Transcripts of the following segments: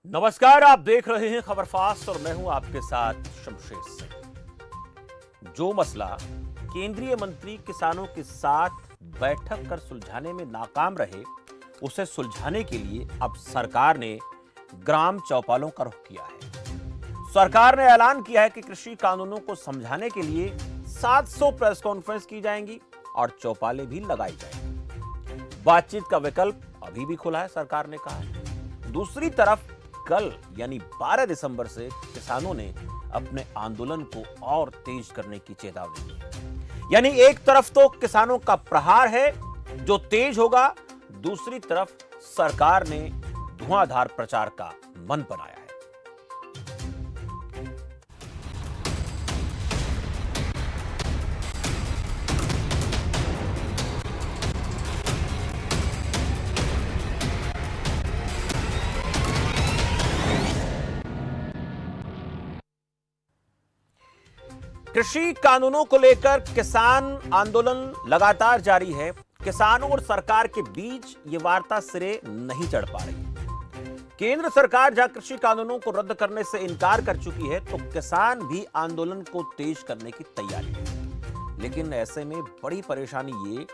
नमस्कार, आप देख रहे हैं खबर फास्ट और मैं हूं आपके साथ शमशेर सिंह। जो मसला केंद्रीय मंत्री किसानों के साथ बैठक कर सुलझाने में नाकाम रहे, उसे सुलझाने के लिए अब सरकार ने ग्राम चौपालों का रुख किया है। सरकार ने ऐलान किया है कि कृषि कानूनों को समझाने के लिए 700 प्रेस कॉन्फ्रेंस की जाएंगी और चौपालें भी लगाई जाएंगी। बातचीत का विकल्प अभी भी खुला है, सरकार ने कहा है। दूसरी तरफ कल यानी 12 दिसंबर से किसानों ने अपने आंदोलन को और तेज करने की चेतावनी दी है। यानी एक तरफ तो किसानों का प्रहार है जो तेज होगा, दूसरी तरफ सरकार ने धुआंधार प्रचार का मन बनाया है। कृषि कानूनों को लेकर किसान आंदोलन लगातार जारी है। किसानों और सरकार के बीच ये वार्ता सिरे नहीं चढ़ पा रही। केंद्र सरकार जहां कृषि कानूनों को रद्द करने से इनकार कर चुकी है, तो किसान भी आंदोलन को तेज करने की तैयारी है। लेकिन ऐसे में बड़ी परेशानी ये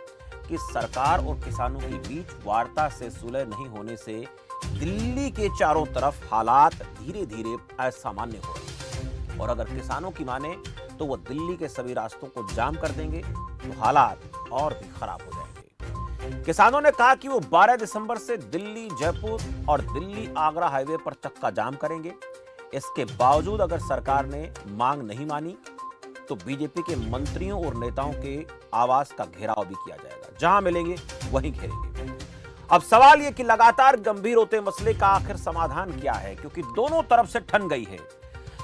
कि सरकार और किसानों के बीच वार्ता से सुलह नहीं होने से दिल्ली के चारों तरफ हालात धीरे धीरे असामान्य हो रहे हैं। और अगर किसानों की माने तो वो दिल्ली के सभी रास्तों को जाम कर देंगे, तो हालात और भी खराब हो जाएंगे। किसानों ने कहा कि वो 12 दिसंबर से दिल्ली जयपुर और दिल्ली आगरा हाईवे पर चक्का जाम करेंगे। इसके बावजूद अगर सरकार ने मांग नहीं मानी तो बीजेपी के मंत्रियों और नेताओं के आवास का घेराव भी किया जाएगा। जहां मिलेंगे वहीं घेरेंगे। अब सवाल यह कि लगातार गंभीर होते मसले का आखिर समाधान क्या है, क्योंकि दोनों तरफ से ठन गई है।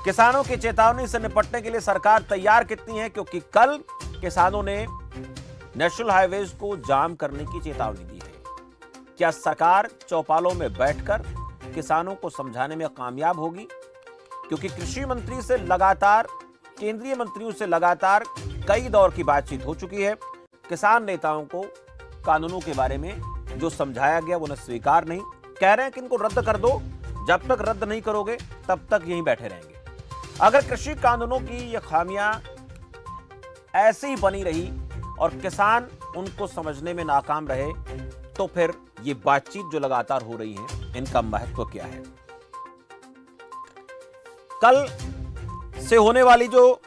किसानों की चेतावनी से निपटने के लिए सरकार तैयार कितनी है, क्योंकि कल किसानों ने नेशनल हाईवेज को जाम करने की चेतावनी दी है। क्या सरकार चौपालों में बैठकर किसानों को समझाने में कामयाब होगी, क्योंकि कृषि मंत्री से लगातार, केंद्रीय मंत्रियों से लगातार कई दौर की बातचीत हो चुकी है। किसान नेताओं को कानूनों के बारे में जो समझाया गया वो उन्हें स्वीकार नहीं, कह रहे हैं कि इनको रद्द कर दो, जब तक रद्द नहीं करोगे तब तक यहीं बैठे रहेंगे। अगर कृषि कानूनों की ये खामियां ऐसे ही बनी रही और किसान उनको समझने में नाकाम रहे, तो फिर ये बातचीत जो लगातार हो रही है, इनका महत्व क्या है। कल से होने वाली जो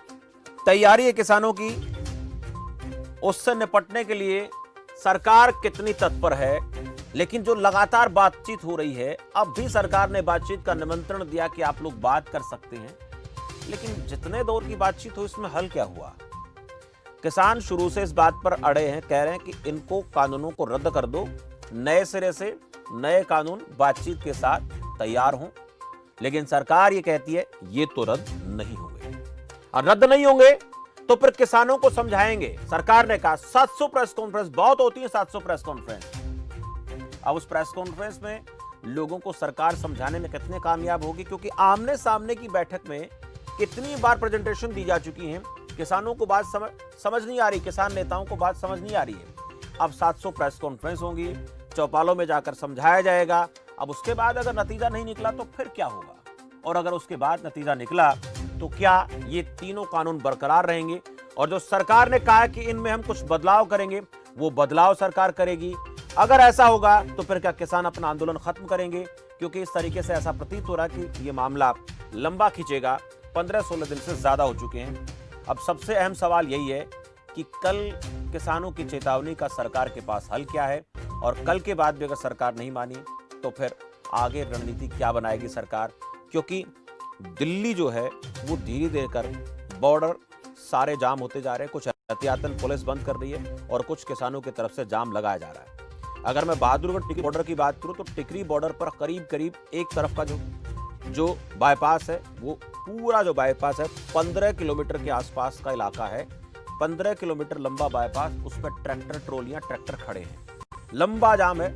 तैयारी है किसानों की, उससे निपटने के लिए सरकार कितनी तत्पर है। लेकिन जो लगातार बातचीत हो रही है, अब भी सरकार ने बातचीत का निमंत्रण दिया कि आप लोग बात कर सकते हैं, लेकिन जितने दौर की बातचीत हो, इसमें हल क्या हुआ। किसान शुरू से इस बात पर अड़े हैं, कह रहे हैं कि इनको कानूनों को रद्द कर दो, नए सिरे से नए कानून बातचीत के साथ तैयार हों। लेकिन सरकार ये कहती है ये तो रद्द नहीं होंगे, और रद्द नहीं होंगे तो फिर किसानों को समझाएंगे। सरकार ने कहा 700 प्रेस कॉन्फ्रेंस बहुत होती है, 700 प्रेस कॉन्फ्रेंस। अब उस प्रेस कॉन्फ्रेंस में लोगों को सरकार समझाने में कितने कामयाब होगी, क्योंकि आमने सामने की बैठक में कितनी बार प्रेजेंटेशन दी जा चुकी है, किसानों को बात समझ नहीं आ रही, किसान नेताओं को बात समझ नहीं आ रही है। अब 700 प्रेस कॉन्फ्रेंस होंगी, चौपालों में जाकर समझाया जाएगा। अब उसके बाद अगर नतीजा नहीं निकला तो फिर क्या होगा, और अगर उसके बाद नतीजा निकला तो क्या ये तीनों कानून बरकरार रहेंगे, और जो सरकार ने कहा कि इनमें हम कुछ बदलाव करेंगे, वो बदलाव सरकार करेगी। अगर ऐसा होगा तो फिर क्या किसान अपना आंदोलन खत्म करेंगे, क्योंकि इस तरीके से ऐसा प्रतीत हो रहा है कि ये मामला लंबा खींचेगा। 15-16 दिन से ज्यादा हो चुके हैं। अब सबसे अहम सवाल यही है कि कल किसानों की चेतावनी का सरकार के पास हल क्या है, और कल के बाद भी अगर सरकार नहीं मानी तो फिर आगे रणनीति क्या बनाएगी सरकार। क्योंकि दिल्ली जो है वो धीरे धीरे कर बॉर्डर सारे जाम होते जा रहे हैं। कुछ एहतियातन पुलिस बंद कर रही है और कुछ किसानों की तरफ से जाम लगाया जा रहा है। अगर मैं बहादुरगढ़ टिकरी बॉर्डर की बात करूं तो टिकरी बॉर्डर पर करीब करीब एक तरफ का जो बाईपास है, वो पूरा जो बाईपास है 15 किलोमीटर के आसपास का इलाका है। 15 किलोमीटर लंबा बाईपास, उस पर ट्रैक्टर ट्रोलियां ट्रैक्टर खड़े हैं, लंबा जाम है।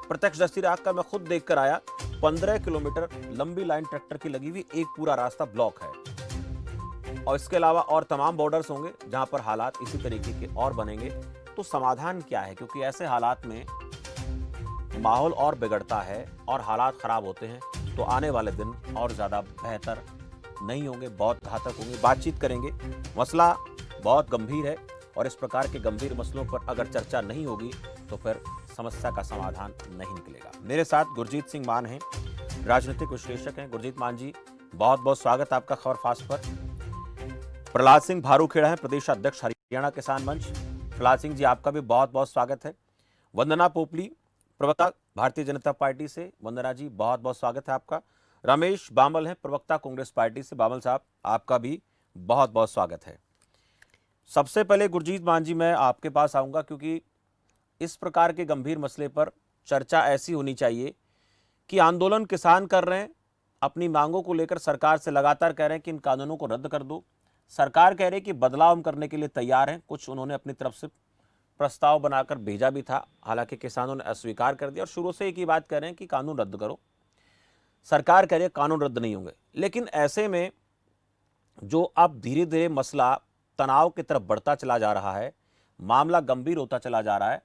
प्रत्यक्षदर्शी का मैं खुद देख कर आया। 15 किलोमीटर लंबी लाइन ट्रैक्टर की लगी हुई, एक पूरा रास्ता ब्लॉक है। और इसके अलावा और तमाम बॉर्डर्स होंगे जहां पर हालात इसी तरीके के और बनेंगे। तो समाधान क्या है, क्योंकि ऐसे हालात में माहौल और बिगड़ता है और हालात खराब होते हैं। तो आने वाले दिन और ज़्यादा बेहतर नहीं होंगे, बहुत घातक होंगे। बातचीत करेंगे, मसला बहुत गंभीर है और इस प्रकार के गंभीर मसलों पर अगर चर्चा नहीं होगी तो फिर समस्या का समाधान नहीं निकलेगा। मेरे साथ गुरजीत सिंह मान हैं, राजनीतिक विश्लेषक हैं। गुरजीत मान जी, बहुत बहुत स्वागत आपका खबर फास्ट पर। प्रहलाद सिंह भारूखेड़ा है, प्रदेश अध्यक्ष हरियाणा किसान मंच। प्रहलाद सिंह जी, आपका भी बहुत बहुत स्वागत है। वंदना पोपली, प्रवक्ता भारतीय जनता पार्टी से। वंदना जी, बहुत बहुत स्वागत है आपका। रमेश बामल हैं, प्रवक्ता कांग्रेस पार्टी से। बामल साहब, आपका भी बहुत बहुत स्वागत है। सबसे पहले गुरजीत मान जी, मैं आपके पास आऊंगा क्योंकि इस प्रकार के गंभीर मसले पर चर्चा ऐसी होनी चाहिए कि आंदोलन किसान कर रहे हैं, अपनी मांगों को लेकर सरकार से लगातार कह रहे हैं कि इन कानूनों को रद्द कर दो। सरकार कह रही है कि बदलाव हम करने के लिए तैयार हैं। कुछ उन्होंने अपनी तरफ से प्रस्ताव बनाकर भेजा भी था, हालांकि किसानों ने अस्वीकार कर दिया और शुरू से एक ही बात कह रहे हैं कि कानून रद्द करो। सरकार कह रही है कानून रद्द नहीं होंगे। लेकिन ऐसे में जो अब धीरे धीरे मसला तनाव की तरफ बढ़ता चला जा रहा है, मामला गंभीर होता चला जा रहा है,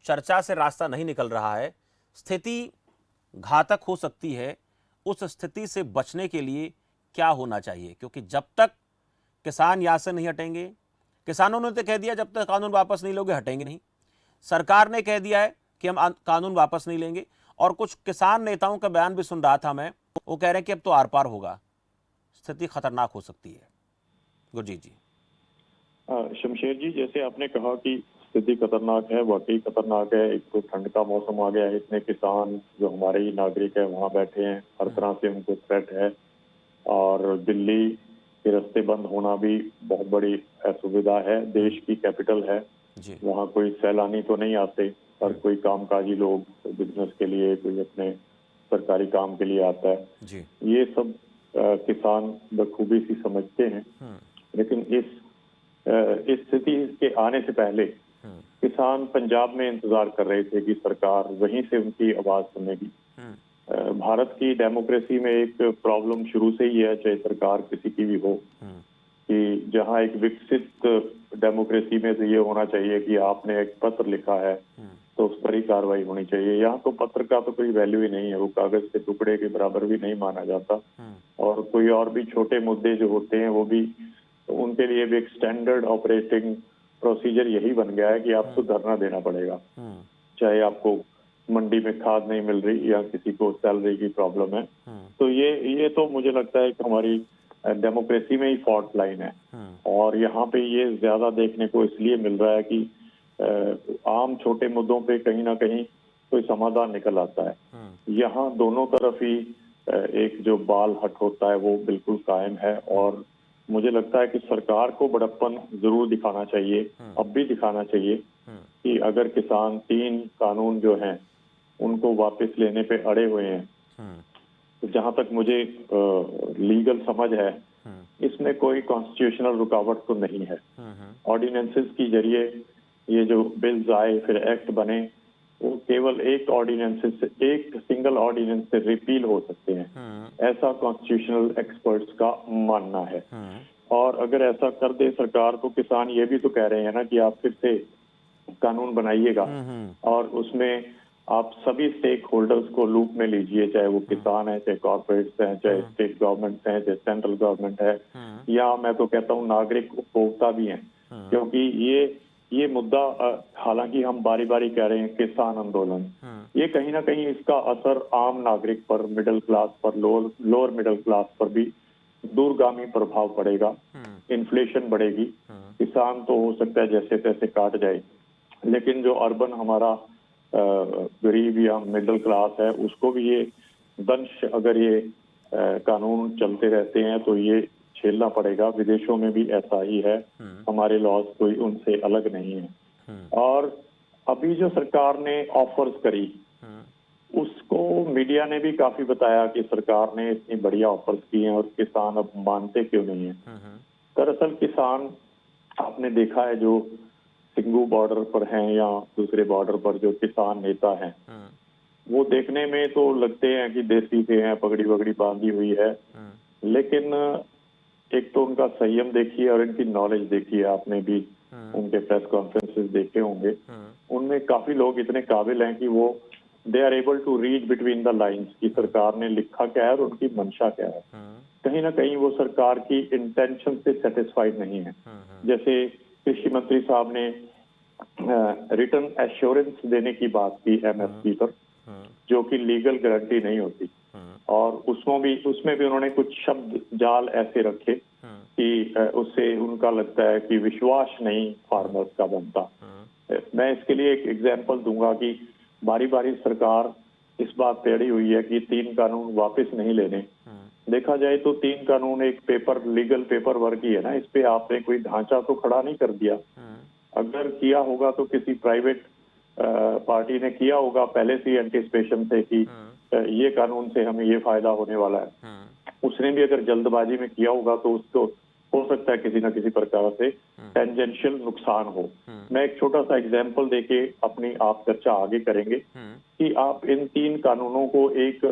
चर्चा से रास्ता नहीं निकल रहा है, स्थिति घातक हो सकती है। उस स्थिति से बचने के लिए क्या होना चाहिए? क्योंकि जब तक किसान यहाँ से नहीं हटेंगे, किसानों ने तो कह दिया जब तक कानून वापस नहीं लोगे हटेंगे नहीं। सरकार ने कह दिया है कि हम कानून वापस नहीं लेंगे। और कुछ किसान नेताओं का बयान भी सुन रहा था मैं, वो कह रहे हैं कि अब तो आर पार होगा, स्थिति खतरनाक हो सकती है। गुरजीत जी। शमशेर जी, जैसे आपने कहा कि स्थिति खतरनाक है, वाकई खतरनाक है। एक तो ठंड का मौसम आ गया है, इतने किसान जो हमारे ही नागरिक है वहाँ बैठे हैं, हर तरह से उनको थ्रेट है। और दिल्ली के रास्ते बंद होना भी बहुत बड़ी असुविधा है। देश की कैपिटल है, वहाँ कोई सैलानी तो नहीं आते, पर कोई कामकाजी लोग बिजनेस के लिए, कोई अपने सरकारी काम के लिए आता है जी। ये सब किसान बखूबी सी समझते हैं। लेकिन इस स्थिति के आने से पहले किसान पंजाब में इंतजार कर रहे थे कि सरकार वहीं से उनकी आवाज सुनेगी। भारत की डेमोक्रेसी में एक प्रॉब्लम शुरू से ही है, चाहे सरकार किसी की भी हो, कि जहां एक विकसित डेमोक्रेसी में तो ये होना चाहिए कि आपने एक पत्र लिखा है तो उस पर ही कार्रवाई होनी चाहिए। यहाँ तो पत्र का तो कोई वैल्यू ही नहीं है, वो कागज के टुकड़े के बराबर भी नहीं माना जाता। और कोई और भी छोटे मुद्दे जो होते हैं वो भी, उनके लिए भी एक स्टैंडर्ड ऑपरेटिंग प्रोसीजर यही बन गया है कि आपको धरना देना पड़ेगा, चाहे आपको मंडी में खाद नहीं मिल रही या किसी को सैलरी की प्रॉब्लम है। तो ये तो मुझे लगता है कि हमारी डेमोक्रेसी में ही फॉल्ट लाइन है। और यहाँ पे ये ज्यादा देखने को इसलिए मिल रहा है कि आम छोटे मुद्दों पे कहीं ना कहीं कोई समाधान निकल आता है। यहाँ दोनों तरफ ही एक जो बाल हट होता है वो बिल्कुल कायम है। और मुझे लगता है कि सरकार को बड़प्पन जरूर दिखाना चाहिए, अब भी दिखाना चाहिए कि अगर किसान 3 कानून जो हैं उनको वापस लेने पे अड़े हुए हैं, तो जहां तक मुझे लीगल समझ है इसमें कोई कॉन्स्टिट्यूशनल रुकावट तो नहीं है। ऑर्डिनेंसेस की जरिए ये जो बिल्स आए, फिर एक्ट बने, वो केवल एक सिंगल ऑर्डिनेंस से रिपील हो सकते हैं, ऐसा कॉन्स्टिट्यूशनल एक्सपर्ट्स का मानना है। और अगर ऐसा कर दे सरकार तो किसान ये भी तो कह रहे हैं ना कि आप फिर से कानून बनाइएगा और उसमें आप सभी स्टेक होल्डर्स को लूप में लीजिए, चाहे वो किसान है, चाहे कॉर्पोरेट्स हैं, चाहे स्टेट गवर्नमेंट हैं, चाहे सेंट्रल गवर्नमेंट है, या मैं तो कहता हूँ नागरिक उपभोक्ता भी हैं। क्योंकि ये मुद्दा, हालांकि हम बारी बारी कह रहे हैं किसान आंदोलन, ये कहीं ना कहीं इसका असर आम नागरिक पर, मिडिल क्लास पर, लोअर मिडिल क्लास पर भी दूरगामी प्रभाव पड़ेगा। इन्फ्लेशन बढ़ेगी, किसान तो हो सकता है जैसे तैसे काट जाए, लेकिन जो अर्बन हमारा गरीब या मिडिल क्लास है उसको भी ये दंश, अगर ये कानून चलते रहते हैं तो ये झेलना पड़ेगा। विदेशों में भी ऐसा ही है, हमारे लॉज कोई उनसे अलग नहीं है। और अभी जो सरकार ने ऑफर्स करी उसको मीडिया ने भी काफी बताया कि सरकार ने इतनी बढ़िया ऑफर्स की हैं और किसान अब मानते क्यों नहीं है। दरअसल किसान, आपने देखा है जो सिंगू बॉर्डर पर हैं या दूसरे बॉर्डर पर जो किसान नेता हैं, वो देखने में तो लगते हैं कि देसी से हैं, पगड़ी वगड़ी बांधी हुई है, लेकिन एक तो उनका संयम देखिए और इनकी नॉलेज देखिए। आपने भी उनके प्रेस कॉन्फ्रेंसेस देखे होंगे, उनमें काफी लोग इतने काबिल हैं कि वो they are able to read between the lines कि सरकार ने लिखा क्या है और उनकी मंशा क्या है। कहीं ना कहीं वो सरकार की इंटेंशन से सेटिस्फाइड नहीं है। जैसे कृषि मंत्री साहब ने रिटर्न एश्योरेंस देने की बात की एमएसपी पर, जो कि लीगल गारंटी नहीं होती, और उसमें भी उन्होंने कुछ शब्द जाल ऐसे रखे कि उससे उनका लगता है कि विश्वास नहीं फार्मर्स का बनता। मैं इसके लिए एक एग्जांपल दूंगा कि बारी बारी सरकार इस बात पे अड़ी हुई है कि 3 कानून वापस नहीं लेने। देखा जाए तो 3 कानून एक पेपर, लीगल पेपर वर्क ही है ना, इस पे आपने कोई ढांचा तो खड़ा नहीं कर दिया। अगर किया होगा तो किसी प्राइवेट पार्टी ने किया होगा पहले से एंटिसिपेशन से कि ये कानून से हमें ये फायदा होने वाला है। उसने भी अगर जल्दबाजी में किया होगा तो उसको हो सकता है किसी न किसी प्रकार से टेंजेंशियल नुकसान हो। मैं एक छोटा सा एग्जांपल देके अपनी आप चर्चा आगे करेंगे कि आप इन 3 कानूनों को एक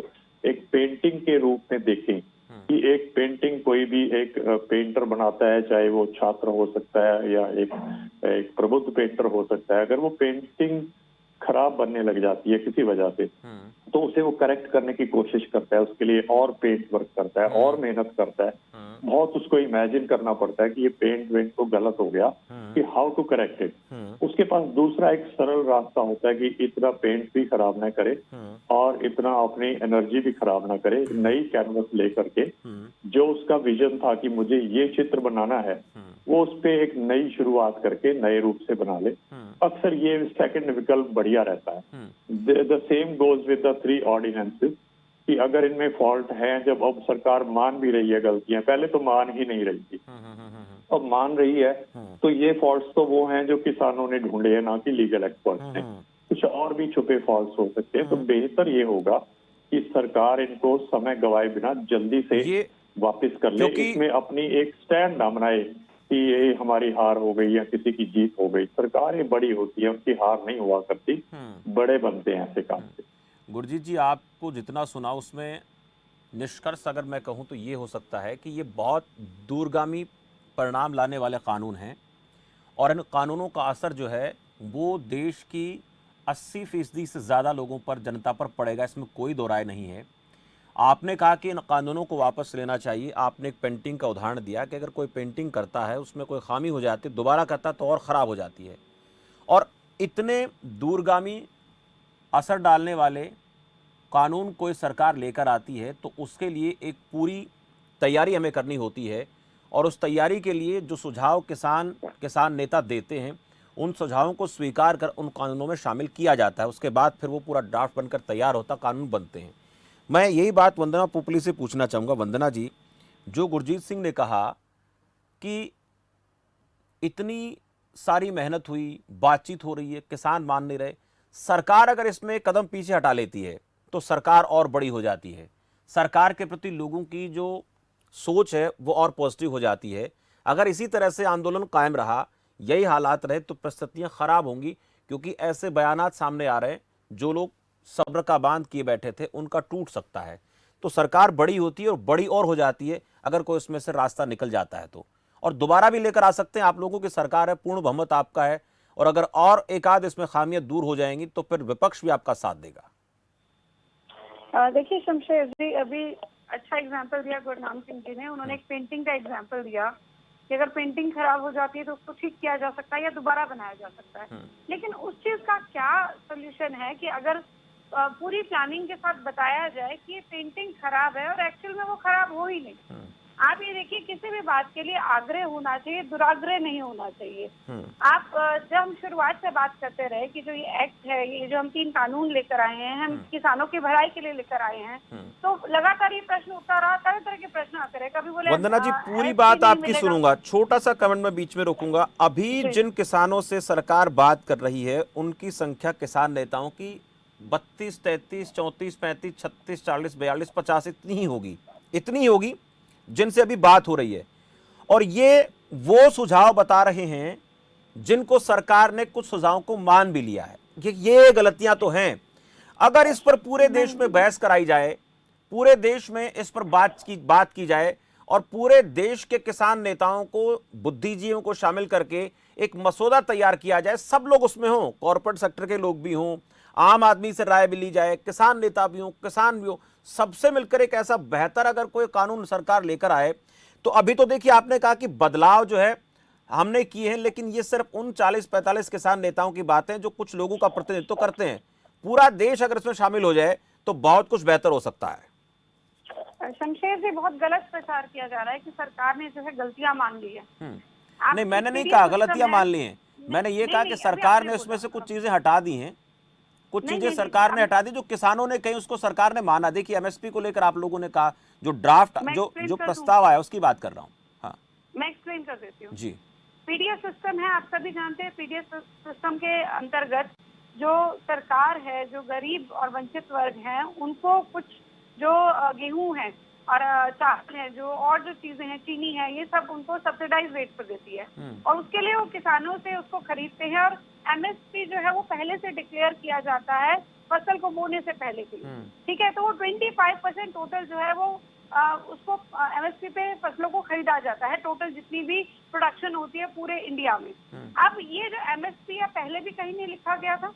पेंटिंग के रूप में देखें कि एक पेंटिंग कोई भी एक पेंटर बनाता है, चाहे वो छात्र हो सकता है या एक प्रबुद्ध पेंटर हो सकता है। अगर वो पेंटिंग खराब बनने लग जाती है किसी वजह से, तो उसे वो करेक्ट करने की कोशिश करता है, उसके लिए और पेंट वर्क करता है और मेहनत करता है, बहुत उसको इमेजिन करना पड़ता है कि ये पेंट वेंट तो गलत हो गया, कि हाउ टू करेक्ट इट। उसके पास दूसरा एक सरल रास्ता होता है कि इतना पेंट भी खराब ना करे और इतना अपनी एनर्जी भी खराब ना करे, नई कैनवस लेकर के जो उसका विजन था कि मुझे ये चित्र बनाना है, वो उस पे एक नई शुरुआत करके नए रूप से बना ले। अक्सर ये सेकंड विकल्प बढ़िया रहता है। The same goes with the 3 ordinances कि अगर इनमें फॉल्ट है, जब अब सरकार मान भी रही है गलतियां, पहले तो मान ही नहीं रही थी, अब मान रही है, तो ये फॉल्ट्स तो वो हैं जो किसानों ने ढूंढे हैं, ना कि लीगल एक्सपर्ट्स ने। कुछ और भी छुपे फॉल्ट्स हो सकते हैं। तो बेहतर ये होगा कि सरकार इनको समय गवाए बिना जल्दी से वापस कर ले, इसमें अपनी एक स्टैंड ना बनाए कि ये हमारी हार हो गई या किसी की जीत हो गई। सरकारें बड़ी होती है, उनकी हार नहीं हुआ करती, बड़े बनते हैं ऐसे काम से। गुरजीत जी, आपको जितना सुना उसमें निष्कर्ष अगर मैं कहूं तो ये हो सकता है कि ये बहुत दूरगामी परिणाम लाने वाले कानून हैं और इन कानूनों का असर जो है वो देश की 80% से ज़्यादा लोगों पर, जनता पर पड़ेगा, इसमें कोई दो राय नहीं है। आपने कहा कि इन कानूनों को वापस लेना चाहिए। आपने एक पेंटिंग का उदाहरण दिया कि अगर कोई पेंटिंग करता है उसमें कोई खामी हो जाती है, दोबारा करता तो और ख़राब हो जाती है। और इतने दूरगामी असर डालने वाले कानून कोई सरकार लेकर आती है तो उसके लिए एक पूरी तैयारी हमें करनी होती है, और उस तैयारी के लिए जो सुझाव किसान नेता देते हैं उन सुझावों को स्वीकार कर उन कानूनों में शामिल किया जाता है। उसके बाद फिर वो पूरा ड्राफ्ट बनकर तैयार होता, कानून बनते हैं। मैं यही बात वंदना पोपली से पूछना चाहूँगा। वंदना जी, जो गुरजीत सिंह ने कहा कि इतनी सारी मेहनत हुई, बातचीत हो रही है, किसान मान नहीं रहे, सरकार अगर इसमें कदम पीछे हटा लेती है तो सरकार और बड़ी हो जाती है, सरकार के प्रति लोगों की जो सोच है वो और पॉजिटिव हो जाती है। अगर इसी तरह से आंदोलन कायम रहा, यही हालात रहे, तो परिस्थितियां खराब होंगी, क्योंकि ऐसे बयानात सामने आ रहे हैं, जो लोग सब्र का बांध किए बैठे थे उनका टूट सकता है। तो सरकार बड़ी होती है और बड़ी और हो जाती है अगर कोई उसमें से रास्ता निकल जाता है तो, और दोबारा भी लेकर आ सकते हैं। आप लोगों की सरकार है, पूर्ण बहुमत आपका है, और अगर और एक आध इसमें खामियां दूर हो जाएंगी तो फिर विपक्ष भी आपका साथ देगा। देखिए शमशेर जी, अभी अच्छा एग्जाम्पल दिया गुरनाम सिंह जी ने। उन्होंने एक पेंटिंग का एग्जाम्पल दिया कि अगर पेंटिंग खराब हो जाती है तो उसको ठीक किया जा सकता है या दोबारा बनाया जा सकता है। लेकिन उस चीज का क्या सोल्यूशन है कि अगर पूरी प्लानिंग के साथ बताया जाए कि ये पेंटिंग खराब है और एक्चुअल में वो खराब हो ही नहीं। आप ये देखिए, किसी भी बात के लिए आग्रह होना चाहिए, दुराग्रह नहीं होना चाहिए। आप जब हम शुरुआत से बात करते रहे कि जो ये एक्ट है, ये जो हम 3 कानून लेकर आए हैं, हम किसानों की भलाई के लिए लेकर आए हैं, तो लगातार ये प्रश्न उठता रहा, तरह तरह के प्रश्न आते रहे। कभी बोले वंदना जी, पूरी बात आपकी सुनूंगा, छोटा सा कमेंट में बीच में रोकूंगा। अभी जिन किसानों से सरकार बात कर रही है उनकी संख्या किसान नेताओं की 32, 33, 34, 35, 36, 40, 42, 50 इतनी ही होगी जिनसे अभी बात हो रही है। और ये वो सुझाव बता रहे हैं जिनको सरकार ने कुछ सुझावों को मान भी लिया है कि ये गलतियां तो हैं। अगर इस पर पूरे देश में बहस कराई जाए, पूरे देश में इस पर बात की जाए और पूरे देश के किसान नेताओं को, बुद्धिजीवियों को शामिल करके एक मसौदा तैयार किया जाए, सब लोग उसमें हों, कॉर्पोरेट सेक्टर के लोग भी हों, आम आदमी से राय भी ली जाए, किसान नेता भी हों, किसान भी हो, सबसे मिलकर एक ऐसा बेहतर अगर कोई कानून सरकार लेकर आए। तो अभी तो देखिए आपने कहा कि बदलाव जो है हमने किए हैं, लेकिन ये सिर्फ उन 40-45 किसान नेताओं की बात है जो कुछ लोगों का प्रतिनिधित्व करते हैं। पूरा देश अगर इसमें शामिल हो जाए तो बहुत कुछ बेहतर हो सकता है। शमशेर जी, बहुत गलत प्रचार किया जा रहा है कि सरकार ने जो है गलतियां मान ली है। नहीं, मैंने नहीं पीडीएफ कहा सिस्टम गलतियां है। मान ली हैं, मैंने ये नहीं कहा नहीं, कि अभी सरकार आपने ने उसमें बोला। से कुछ चीजें हटा दी हैं, कुछ नहीं चीजें नहीं सरकार ने नहीं, हटा दी जो किसानों ने कहीं उसको सरकार ने माना। देखिए एमएसपी को लेकर आप लोगों ने कहा, जो ड्राफ्ट मैं जो एक्सप्लेन जो कर दूं, प्रस्ताव आया उसकी बात कर रहा हूँ। हाँ मैं एक्सप्लेन कर देती हूँ। जी। पीडीएफ सिस्टम है, आप सभी जानते हैं। पीडीएफ सिस्टम के अंतर्गत जो सरकार है, जो गरीब और वंचित वर्ग हैं, उनको कुछ जो गेहूं है और चावल है, जो और जो चीजें हैं, चीनी है, ये सब उनको सब्सिडाइज रेट पर देती है और उसके लिए वो किसानों से उसको खरीदते हैं। और एमएसपी जो है वो पहले से डिक्लेयर किया जाता है फसल को बोने से पहले के लिए, ठीक है। तो वो 25% टोटल जो है वो उसको एमएसपी पे फसलों को खरीदा जाता है, टोटल जितनी भी प्रोडक्शन होती है पूरे इंडिया में। अब ये जो एमएसपी है पहले भी कहीं नहीं लिखा गया था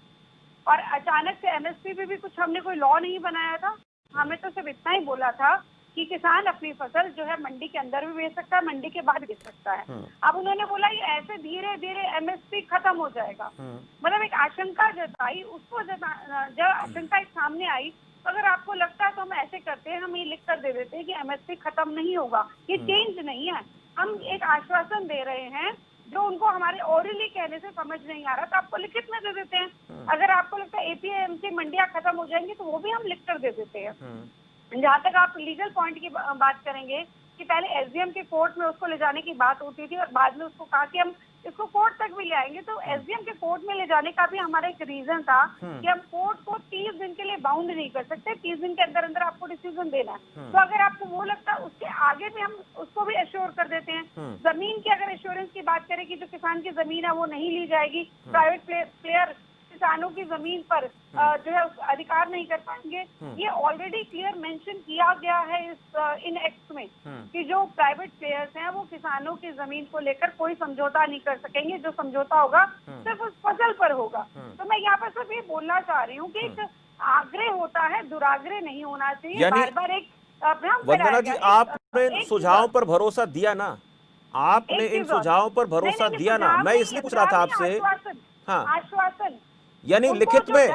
और अचानक से एमएसपी पे भी कुछ हमने कोई लॉ नहीं बनाया था। हमें तो सिर्फ इतना ही बोला था कि किसान अपनी फसल जो है मंडी के अंदर भी बेच सकता है, मंडी के बाद बेच सकता है। अब उन्होंने बोला ये ऐसे धीरे धीरे एमएसपी खत्म हो जाएगा, मतलब एक आशंका जताई। उसको जब आशंका एक सामने आई, तो अगर आपको लगता है तो हम ऐसे करते हैं, हम ये लिख कर दे देते हैं कि एमएसपी खत्म नहीं होगा, ये चेंज नहीं है। हम एक आश्वासन दे रहे हैं जो उनको हमारे ओरली कहने से समझ नहीं आ रहा, तो आपको लिखित में दे देते हैं। अगर आपको लगता है एपीएमसी मंडियां खत्म हो जाएंगी तो वो भी हम लिख कर दे देते हैं। जहाँ तक आप लीगल पॉइंट की बात करेंगे कि पहले एसडीएम के कोर्ट में उसको ले जाने की बात होती थी और बाद में उसको कहा कि हम इसको कोर्ट तक भी ले आएंगे, तो एसडीएम के कोर्ट में ले जाने का भी हमारा एक रीजन था कि हम कोर्ट को 30 दिन के लिए बाउंड नहीं कर सकते, 30 दिन के अंदर अंदर आपको डिसीजन देना है। तो अगर आपको वो लगता है उसके आगे भी हम उसको भी एश्योर कर देते हैं। जमीन की अगर एश्योरेंस की बात करें कि जो किसान की जमीन है वो नहीं ली जाएगी, प्राइवेट प्लेयर किसानों की जमीन पर जो है अधिकार नहीं कर पाएंगे, ये ऑलरेडी क्लियर मेंशन किया गया है इस इन एक्ट में कि जो प्राइवेट प्लेयर्स हैं वो किसानों की जमीन को लेकर कोई समझौता नहीं कर सकेंगे। जो समझौता होगा सिर्फ उस फसल पर होगा। तो मैं यहाँ पर सिर्फ ये बोलना चाह रही हूँ कि एक आग्रह होता है, दुराग्रह नहीं होना चाहिए। बार बार एक वंदना जी, आपने इन सुझावों पर भरोसा दिया ना, आपने इन सुझावों पर भरोसा दिया ना। मैं इसलिए पूछ रहा था आपसे। हाँ, आश्वासन, यानी लिखित में,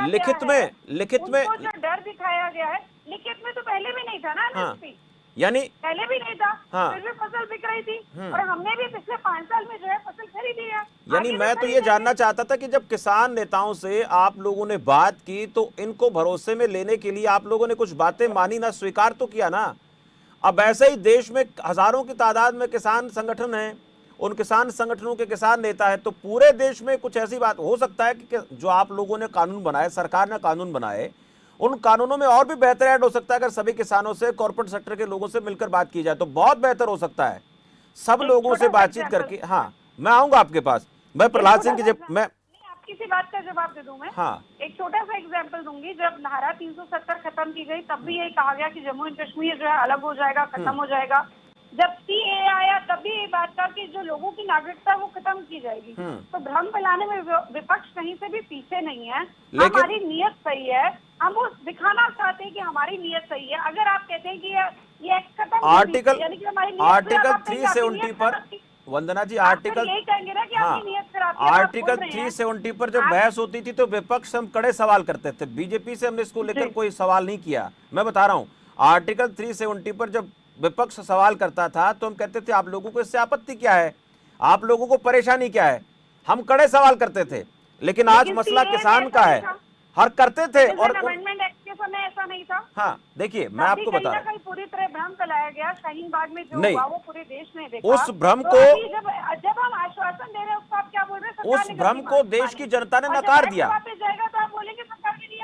लिखित में, लिखित में जो डर दिखाया गया है, लिखित में तो पहले भी नहीं था ना एमएसपी, यानी पहले भी नहीं था। हाँ, फिर भी फसल बिक रही थी और हमने भी पिछले 5 साल में जो है फसल खरीदी है। यानी मैं तो ये जानना चाहता था कि जब किसान नेताओं से आप लोगों ने बात की तो इनको भरोसे में लेने के लिए आप लोगों ने कुछ बातें मानी ना, स्वीकार तो किया ना। अब ऐसे ही देश में हजारों की तादाद में किसान संगठन हैं, उन किसान संगठनों के किसान नेता है, तो पूरे देश में कुछ ऐसी बात हो सकता है कि जो आप लोगों ने कानून बनाए, सरकार ने कानून बनाए, उन कानूनों में और भी बेहतर ऐड हो सकता है। अगर सभी किसानों से, कॉर्पोरेट सेक्टर के लोगों से मिलकर बात की जाए तो बहुत बेहतर हो सकता है, सब लोगों से बातचीत करके। हाँ, मैं आऊंगा आपके पास। मैं प्रहलाद सिंह की मैं किसी बात का जवाब दे दूं मैं। हाँ, एक छोटा सा एग्जांपल दूंगी। जब धारा 370 खत्म की गई तब भी यही कहा गया कि जम्मू एंड कश्मीर जो है अलग हो जाएगा, खत्म हो जाएगा। जब सीएए आया तब भी ये बात था कि जो लोगों की नागरिकता वो खत्म की जाएगी। तो भ्रम फैलाने में विपक्ष कहीं से भी पीछे नहीं है। हमारी नीयत सही है, हम वो दिखाना चाहते हैं कि हमारी नीयत सही है। अगर आप कहते हैं कि ये खत्म आर्टिकल यानी कि हमारी आर्टिकल 370 पर, वंदना जी, आर्टिकल यही कहेंगे ना कि आपकी नीयत खराब है। आर्टिकल 370 पर जब बहस होती थी तो विपक्ष हम कड़े सवाल करते थे। बीजेपी से हमने इसको लेकर कोई सवाल नहीं किया। मैं बता रहा हूं, आर्टिकल 370 पर जब विपक्ष सवाल करता था तो हम कहते थे आप लोगों को इससे आपत्ति क्या है, आप लोगों को परेशानी क्या है, हम कड़े सवाल करते थे। लेकिन आज मसला किसान का है, हर करते थे। और अमेंडमेंट एक्ट के समय ऐसा नहीं था। हाँ, देखिए मैं आपको बता रहा हूँ, पूरी तरह भ्रम फैलाया गया। शाहीन बाग में जो नहीं, हुआ वो पूरे देश ने देखा। उस भ्रम को, जब हम आश्वासन दे रहे हैं उसको आप क्या बोल रहे हैं? उस भ्रम को देश की जनता ने नकार दिया। जाएगा तो आप बोलेंगे सरकार की नीयत।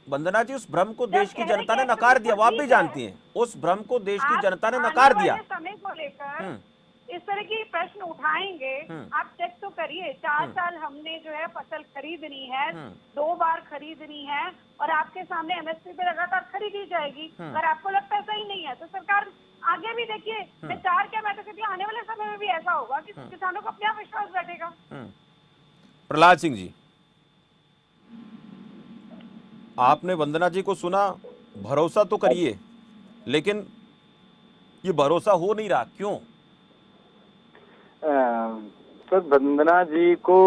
वंदना जी, उस भ्रम को देश की जनता ने नकार दिया, वो आप भी जानती हैं। उस भ्रम को देश की जनता ने नकार दिया। समय को लेकर इस तरह की प्रश्न उठाएंगे, आप चेक तो करिए। 4 साल हमने जो है फसल खरीदनी है, 2 बार खरीदनी है और आपके सामने एमएसपी पे लगातार खरीदी जाएगी। अगर आपको लगता है सही नहीं है तो सरकार आगे भी देखिए, मैं तो कहती हूँ आने वाले समय में भी ऐसा होगा कि किसानों को अपने आप विश्वास बैठेगा। प्रहलाद सिंह जी, आपने वंदना जी को सुना, भरोसा तो करिए, लेकिन ये भरोसा हो नहीं रहा, क्यों? सर, वंदना जी को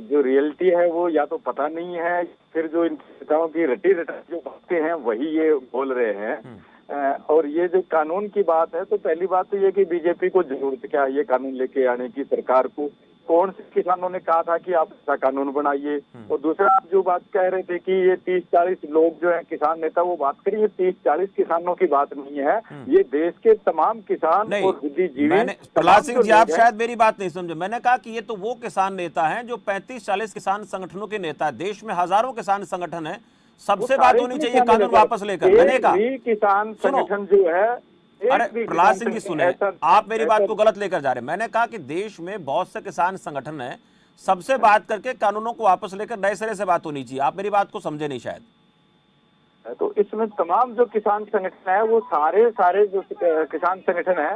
जो रियलिटी है वो या तो पता नहीं है, फिर जो इन नेताओं की रटी रटा जो बातें हैं वही ये बोल रहे हैं। और ये जो कानून की बात है, तो पहली बात तो ये कि बीजेपी को जरूरत क्या है ये कानून लेके आने की? सरकार को कौन से किसानों ने कहा था कि आप ऐसा कानून बनाइए? और दूसरा, आप जो बात कह रहे थे कि ये 30-40 लोग जो है किसान नेता, वो बात करिए, 30-40 किसानों की बात नहीं है, ये देश के तमाम किसान नहीं, और बुद्धिजीवी। मैंने, प्रहलाद सिंह जी, आप शायद मेरी बात नहीं समझे। मैंने कहा कि ये तो वो किसान नेता हैं जो 35-40 किसान संगठनों के नेता है। देश में हजारों किसान संगठन है, सबसे बात होनी चाहिए कानून वापस लेकर। मैंने कहा किसान संगठन जो है, अरे प्रहलाद सिंह जी सुने, आप मेरी बात को गलत लेकर जा रहे हैं। मैंने कहा कि देश में बहुत से किसान संगठन हैं, सबसे बात करके कानूनों को वापस लेकर नए सिरे से बात होनी चाहिए। आप मेरी बात को समझे नहीं शायद। तो इसमें तमाम जो किसान संगठन है, वो सारे जो किसान संगठन है,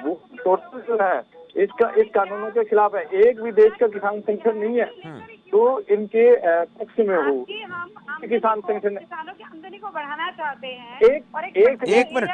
वो टोटल जो है इस कानूनों के खिलाफ है। एक भी देश का किसान संगठन नहीं है तो इनके पक्ष में हो। किसान संगठन किसानों की आमदनी को बढ़ाना चाहते हैं। एक मिनट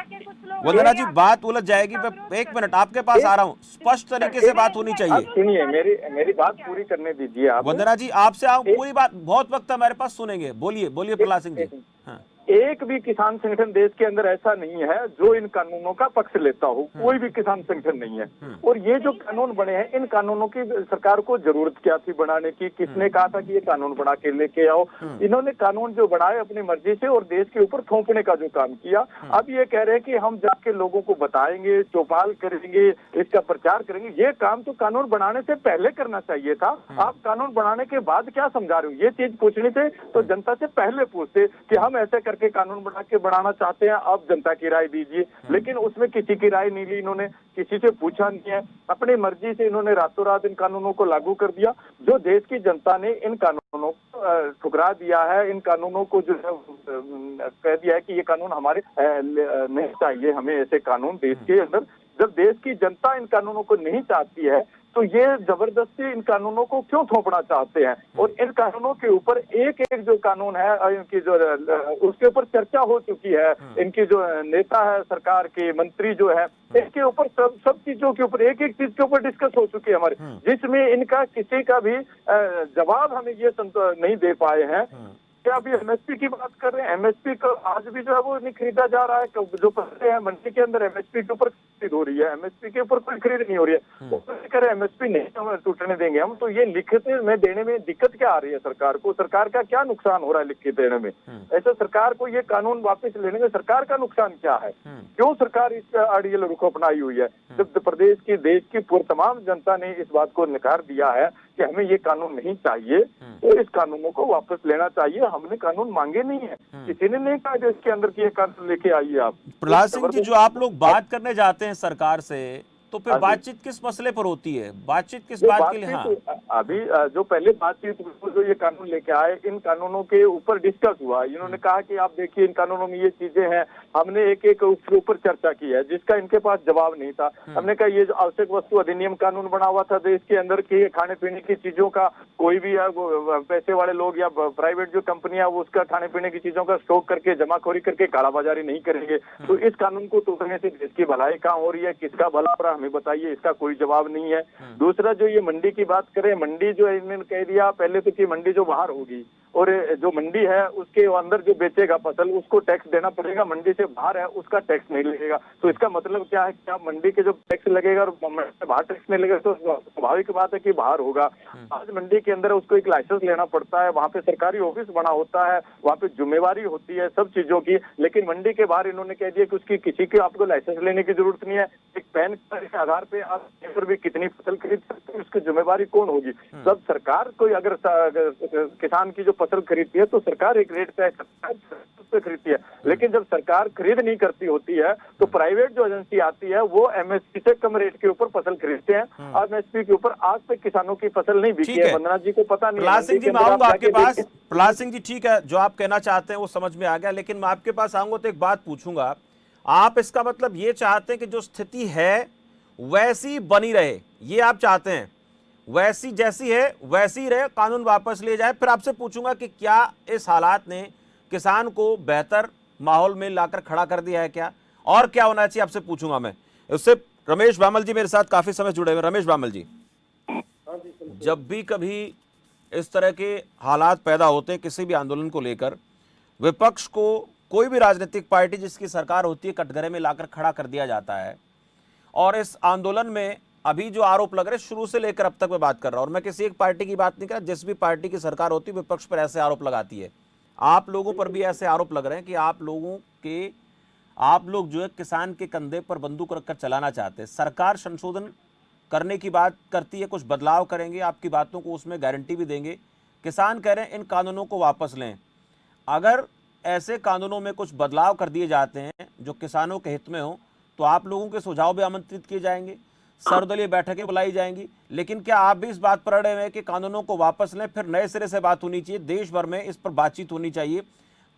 वंदना जी, बात उलझ जाएगी। एक मिनट, आपके पास आ रहा हूँ, स्पष्ट तरीके से बात होनी चाहिए। सुनिए, मेरी बात पूरी करने दीजिए आप। वंदना जी, आपसे आओ, पूरी बात, बहुत वक्त हमारे पास, सुनेंगे। बोलिए प्रहलाद सिंह जी। हाँ। एक भी किसान संगठन देश के अंदर ऐसा नहीं है जो इन कानूनों का पक्ष लेता हो। कोई भी किसान संगठन नहीं है। और ये जो कानून बने हैं, इन कानूनों की सरकार को जरूरत क्या थी बनाने की? किसने कहा था कि ये कानून बना के लेके आओ? इन्होंने कानून जो बनाए अपनी मर्जी से और देश के ऊपर थोपने का जो काम किया। अब ये कह रहे हैं कि हम जाके लोगों को बताएंगे, चौपाल करेंगे, इसका प्रचार करेंगे। ये काम तो कानून बनाने से पहले करना चाहिए था। आप कानून बनाने के बाद क्या समझा रहे हो? ये चीज पूछनी थे तो जनता से पहले पूछते कि हम ऐसे करके कानून बनाना चाहते हैं, आप जनता की राय दीजिए। लेकिन उसमें किसी की राय नहीं ली इन्होंने, किसी से पूछा नहीं है। अपनी मर्जी से इन्होंने रातों रात इन कानूनों को लागू कर दिया। जो देश की जनता ने इन कानूनों को ठुकरा दिया है, इन कानूनों को जो है कह दिया है कि ये कानून हमारे नहीं चाहिए, हमें ऐसे कानून देश के अंदर। जब देश की जनता इन कानूनों को नहीं चाहती है तो ये जबरदस्ती इन कानूनों को क्यों थोपना चाहते हैं? और इन कानूनों के ऊपर एक जो कानून है, इनकी जो उसके ऊपर चर्चा हो चुकी है। इनकी जो नेता है, सरकार के मंत्री जो है, इसके ऊपर सब चीजों के ऊपर एक चीज के ऊपर डिस्कस हो चुकी है हमारे, जिसमें इनका किसी का भी जवाब हमें ये नहीं दे पाए हैं। क्या अभी एमएसपी की बात कर रहे हैं? एमएसपी को आज भी जो है वो नहीं खरीदा जा रहा है। जो पैसे हैं मंडी के अंदर एमएसपी के ऊपर खरीद हो रही है, एमएसपी के ऊपर कोई खरीद नहीं हो रही है। वो कह रहे एमएसपी नहीं हम टूटने देंगे हम। तो ये लिखित में देने में दिक्कत क्या आ रही है सरकार को? सरकार का क्या नुकसान हो रहा है लिखित देने में? ऐसे सरकार को ये कानून वापस लेने में सरकार का नुकसान क्या है? क्यों सरकार इस अड़ियल रुख अपनाई हुई है? जब प्रदेश की, देश की पूरी तमाम जनता ने इस बात को नकार दिया है कि हमें ये कानून नहीं चाहिए, तो इस कानूनों को वापस लेना चाहिए। हमने कानून मांगे नहीं है, किसी ने नहीं कहा देश के अंदर की ये कानून लेके आइए आप। प्रहलाद सिंह जी, जो आप लोग बात करने जाते हैं सरकार से, तो फिर बातचीत किस मसले पर होती है? बातचीत किस बात के लिए? हाँ, अभी जो पहले बातचीत जो ये कानून लेके आए, इन कानूनों के ऊपर डिस्कस हुआ। इन्होंने कहा कि आप देखिए इन कानूनों में ये चीजें हैं, हमने एक उसके ऊपर चर्चा की है जिसका इनके पास जवाब नहीं था। हमने कहा ये जो आवश्यक वस्तु अधिनियम कानून बना हुआ था देश के अंदर की खाने पीने की चीजों का, कोई भी पैसे वाले लोग या प्राइवेट जो कंपनियां वो उसका खाने पीने की चीजों का स्टॉक करके जमाखोरी करके कालाबाजारी नहीं करेंगे। तो इस कानून को तोड़ने से देश की भलाई कहाँ हो रही है? किसका भला हो रहा है हमें बताइए, इसका कोई जवाब नहीं है। दूसरा, जो ये मंडी की बात करें, मंडी जो इन्होंने कह दिया पहले तो कि मंडी जो बाहर होगी और जो मंडी है उसके अंदर जो बेचेगा फसल उसको टैक्स देना पड़ेगा, मंडी से बाहर है उसका टैक्स नहीं लगेगा। तो इसका मतलब क्या है कि आप मंडी के जो टैक्स लगेगा और बाहर टैक्स नहीं लगेगा तो स्वाभाविक बात है कि बाहर होगा। आज मंडी के अंदर उसको एक लाइसेंस लेना पड़ता है, वहाँ पे सरकारी ऑफिस बना होता है, वहाँ पे जिम्मेवारी होती है सब चीजों की। लेकिन मंडी के बाहर इन्होंने कह दिया कि उसकी किसी के आपको लाइसेंस लेने की जरूरत नहीं है। एक पैन कार्ड के आधार पे आप पर भी कितनी फसल खरीद सकते हैं, उसकी जिम्मेवारी कौन होगी? जब सरकार कोई अगर किसान की जो फसल खरीदती है तो सरकार एक रेट तय करता है, उस पे खरीदती है। लेकिन जब सरकार खरीद नहीं करती होती है तो प्राइवेट जो एजेंसी आती है वो एमएसपी से कम रेट के ऊपर फसल खरीदते हैं और एमएसपी के ऊपर आज तक किसानों की फसल नहीं बिकी है। वंदना जी को पता नहीं। प्रहलाद सिंह जी, मैं आऊंगा आपके पास। प्रहलाद सिंह जी, ठीक है, जो आप कहना चाहते हैं वो समझ में आ गया, लेकिन मैं आपके पास आऊंगा तो एक बात पूछूंगा। आप इसका मतलब ये चाहते हैं कि जो स्थिति है वैसी बनी रहे, ये आप चाहते हैं, वैसी जैसी है वैसी रहे, कानून वापस ले जाए। फिर आपसे पूछूंगा कि क्या इस हालात ने किसान को बेहतर माहौल में लाकर खड़ा कर दिया है क्या, और क्या होना चाहिए आपसे पूछूंगा मैं। उससे रमेश बामल जी मेरे साथ काफी समय जुड़े हुए। रमेश बामल जी, जब भी कभी इस तरह के हालात पैदा होते हैं किसी भी आंदोलन को लेकर, विपक्ष को कोई भी राजनीतिक पार्टी जिसकी सरकार होती है कटघरे में लाकर खड़ा कर दिया जाता है। और इस आंदोलन में अभी जो आरोप लग रहे हैं, शुरू से लेकर अब तक मैं बात कर रहा हूं, और मैं किसी एक पार्टी की बात नहीं कर रहा, जिस भी पार्टी की सरकार होती है विपक्ष पर ऐसे आरोप लगाती है। आप लोगों पर भी ऐसे आरोप लग रहे हैं कि आप लोग जो है किसान के कंधे पर बंदूक रखकर चलाना चाहते हैं। सरकार संशोधन करने की बात करती है, कुछ बदलाव करेंगे, आपकी बातों को उसमें गारंटी भी देंगे। किसान कह रहे हैं इन कानूनों को वापस लें। अगर ऐसे कानूनों में कुछ बदलाव कर दिए जाते हैं जो किसानों के हित में हो, तो आप लोगों के सुझाव भी आमंत्रित किए जाएंगे, सर्वदलीय बैठकें बुलाई जाएंगी। लेकिन क्या आप भी इस बात पर अड़े हुए हैं कि कानूनों को वापस लें, फिर नए सिरे से बात होनी चाहिए, देश भर में इस पर बातचीत होनी चाहिए,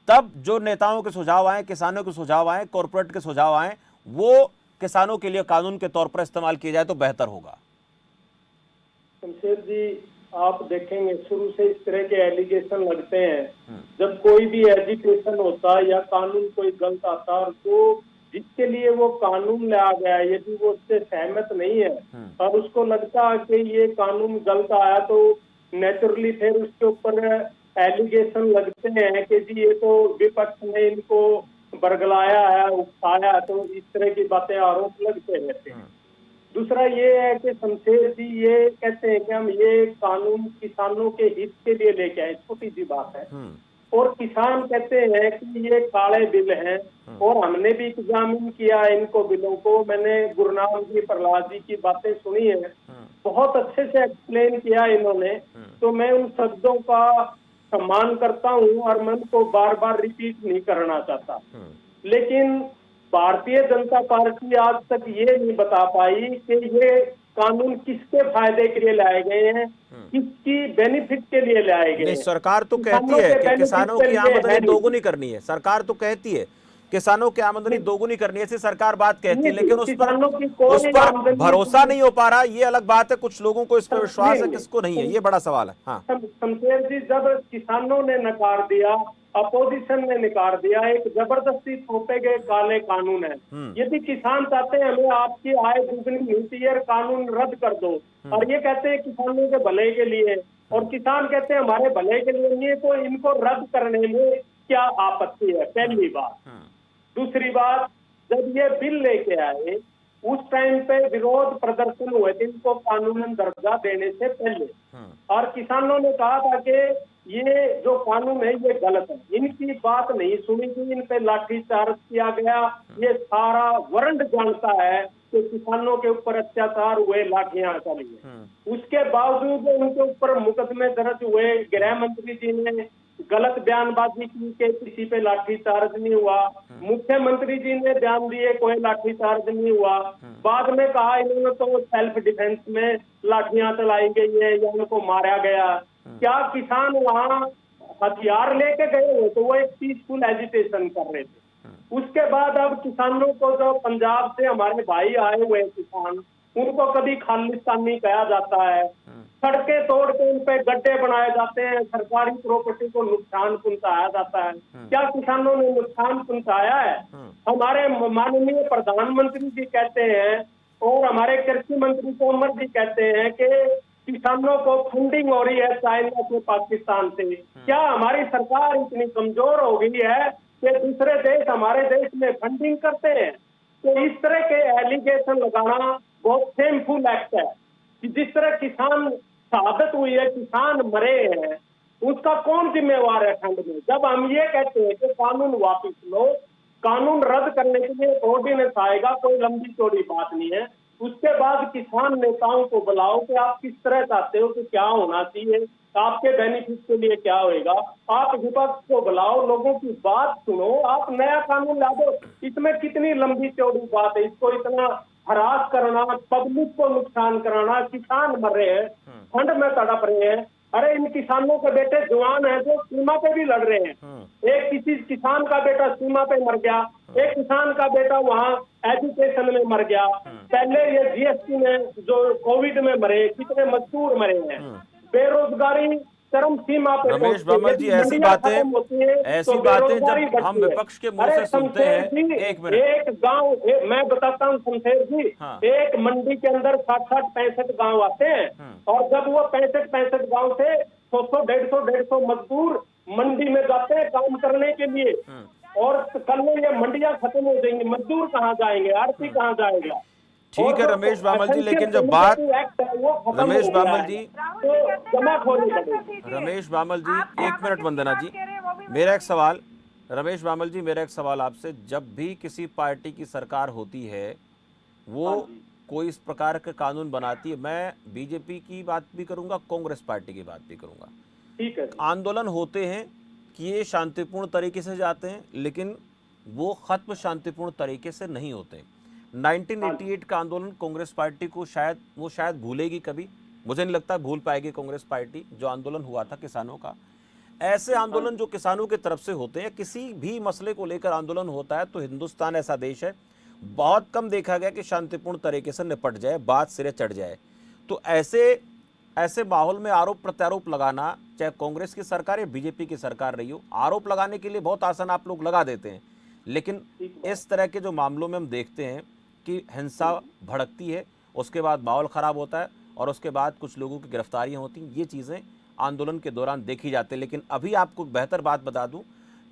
तब जो नेताओं के सुझाव आए, किसानों के सुझाव आए, कॉर्पोरेट के सुझाव आए, वो किसानों के लिए कानून के तौर पर इस्तेमाल किया जाए तो बेहतर होगा। शमशेर जी, आप देखेंगे शुरू से इस तरह के एलिगेशन लगते हैं। जब कोई भी एजिटेशन होता है या कानून कोई गलत आता है, तो जिसके लिए वो कानून लाया गया है, यदि वो उससे सहमत नहीं है और उसको लगता है कि ये कानून गलत आया, तो नेचुरली फिर उसके ऊपर एलिगेशन लगते हैं कि जी ये तो विपक्ष ने इनको बरगलाया है, उकसाया, तो इस तरह की बातें, आरोप लगते रहते हैं। दूसरा ये है कि शमशेर जी ये कहते हैं कि हम ये कानून किसानों के हित के लिए लेके आए, छोटी सी बात है, और किसान कहते हैं कि ये काले बिल हैं, और हमने भी एग्जामिन किया इनको बिलों को। मैंने गुरनाम जी, प्रहलाद जी की बातें सुनी है, बहुत अच्छे से एक्सप्लेन किया इन्होंने, तो मैं उन शब्दों का सम्मान करता हूँ और मैं उनको बार बार रिपीट नहीं करना चाहता। लेकिन भारतीय जनता पार्टी आज तक ये नहीं बता पाई कि ये कानून किसके फायदे के लिए लाए गए हैं, किसकी बेनिफिट के लिए लाए गए हैं। सरकार तो कहती है कि किसानों की आमदनी दोगुनी करनी है, सरकार तो कहती है किसानों की आमदनी दोगुनी करनी है, ऐसी सरकार बात कहती है, लेकिन उस पर भरोसा नहीं हो पा रहा। ये अलग बात है, कुछ लोगों को इस पर विश्वास है, किसको नहीं है, ये बड़ा सवाल है। हाँ शमशेर जी, जब किसानों ने नकार दिया, अपोजिशन ने नकार दिया, एक जबरदस्ती थोपे गए काले कानून है। यदि किसान चाहते हैं हमें आपकी आय दुगनी मिलती है, कानून रद्द कर दो, और ये कहते हैं किसानों के भले के लिए, और किसान कहते हैं हमारे भले के लिए नहीं है, तो इनको रद्द करने में क्या आपत्ति है, पहली बात। दूसरी बात, जब ये बिल लेके आए उस टाइम पे विरोध प्रदर्शन हुए थे इनको कानूनन दर्जा देने से पहले, और किसानों ने कहा था कि ये जो कानून है ये गलत है। इनकी बात नहीं सुनी गई, इन पे लाठीचार्ज किया गया। ये सारा वर्ल्ड जानता है कि किसानों के ऊपर अत्याचार हुए, लाठियां चली है। उसके बावजूद उनके ऊपर मुकदमे दर्ज हुए। गृह मंत्री जी ने गलत बयानबाजी की कि किसी पे लाठीचार्ज नहीं हुआ। मुख्यमंत्री जी ने बयान दिए कोई लाठीचार्ज नहीं हुआ। बाद में कहा इन्होंने तो सेल्फ डिफेंस में लाठियां चलाई गई है या उनको मारा गया। क्या किसान वहाँ हथियार लेके गए हो? तो वो एक पीसफुल एजिटेशन कर रहे थे। उसके बाद अब किसानों को, जो पंजाब से हमारे भाई आए हुए किसान, उनको कभी खालिस्तानी कहा जाता है, सड़कें तोड़ के उन पे गड्ढे बनाए जाते हैं, सरकारी प्रॉपर्टी को नुकसान पहुंचाया जाता है। क्या किसानों ने नुकसान पहुंचाया है? हमारे माननीय प्रधानमंत्री जी कहते हैं और हमारे कृषि मंत्री तोमर जी कहते हैं कि किसानों को फंडिंग हो रही है चाइना से, पाकिस्तान से। क्या हमारी सरकार इतनी कमजोर हो गई है कि दूसरे देश हमारे देश में फंडिंग करते हैं? तो इस तरह के एलिगेशन लगाना बहुत शेमफुल एक्ट है। कि जिस तरह किसान शहादत हुई है, किसान मरे हैं, उसका कौन जिम्मेवार है ठंड में? जब हम ये कहते हैं कि कानून वापस लो, कानून रद्द करने के लिए ऑर्डिनेंस आएगा, कोई लंबी चौड़ी बात नहीं है। उसके बाद किसान नेताओं को बुलाओ कि आप किस तरह चाहते हो कि क्या होना चाहिए, आपके बेनिफिट के लिए क्या होएगा। आप विपक्ष को बुलाओ, लोगों की बात सुनो, आप नया कानून ला दो। इसमें कितनी लंबी चौड़ी बात है? इसको इतना हरास करना, पब्लिक को नुकसान कराना, किसान मर रहे हैं, ठंड में तड़प रहे हैं, अरे इन किसानों के बेटे जवान हैं जो सीमा पे भी लड़ रहे हैं। एक किसी किसान का बेटा सीमा पे मर गया, एक किसान का बेटा वहाँ एजुकेशन में मर गया। पहले ये जीएसटी में जो कोविड में मरे, कितने मजदूर मरे हैं। बेरोजगारी चरम सीमा पे रमेश बामल जी, ऐसी बातें जब हम विपक्ष के मुंह से सुनते हैं। एक मिनट, एक गांव, मैं बताता हूँ शमशेर जी, हाँ। एक मंडी के अंदर 60-65 गांव आते हैं और जब वो 65 गांव से 100-150 मजदूर मंडी में जाते हैं काम करने के लिए, और कल में ये मंडियां खत्म हो जाएंगी, मजदूर कहाँ जाएंगे, आड़ती कहाँ जाएगा। ठीक है रमेश बामल जी, लेकिन जब बात रमेश बामल जी, रमेश बामल जी, एक मिनट वंदना जी, मेरा एक सवाल, रमेश बामल जी, मेरा एक सवाल आपसे, जब भी किसी पार्टी की सरकार होती है वो कोई इस प्रकार के कानून बनाती है, मैं बीजेपी की बात भी करूंगा, कांग्रेस पार्टी की बात भी करूंगा, ठीक है, आंदोलन होते हैं कि ये शांतिपूर्ण तरीके से जाते हैं, लेकिन वो खत्म शांतिपूर्ण तरीके से नहीं होते। 1988 का आंदोलन कांग्रेस पार्टी को शायद भूलेगी कभी, मुझे नहीं लगता भूल पाएगी कांग्रेस पार्टी, जो आंदोलन हुआ था किसानों का। ऐसे आंदोलन जो किसानों की तरफ से होते हैं, किसी भी मसले को लेकर आंदोलन होता है, तो हिंदुस्तान ऐसा देश है, बहुत कम देखा गया कि शांतिपूर्ण तरीके से निपट जाए, बात सिरे चढ़ जाए। तो ऐसे माहौल में आरोप प्रत्यारोप लगाना, चाहे कांग्रेस की सरकार या बीजेपी की सरकार रही हो, आरोप लगाने के लिए बहुत आसान आप लोग लगा देते हैं, लेकिन इस तरह के जो मामलों में हम देखते हैं कि हिंसा भड़कती है, उसके बाद माहौल ख़राब होता है और उसके बाद कुछ लोगों की गिरफ्तारियां होती हैं, ये चीज़ें आंदोलन के दौरान देखी जाती है। लेकिन अभी आपको बेहतर बात बता दूं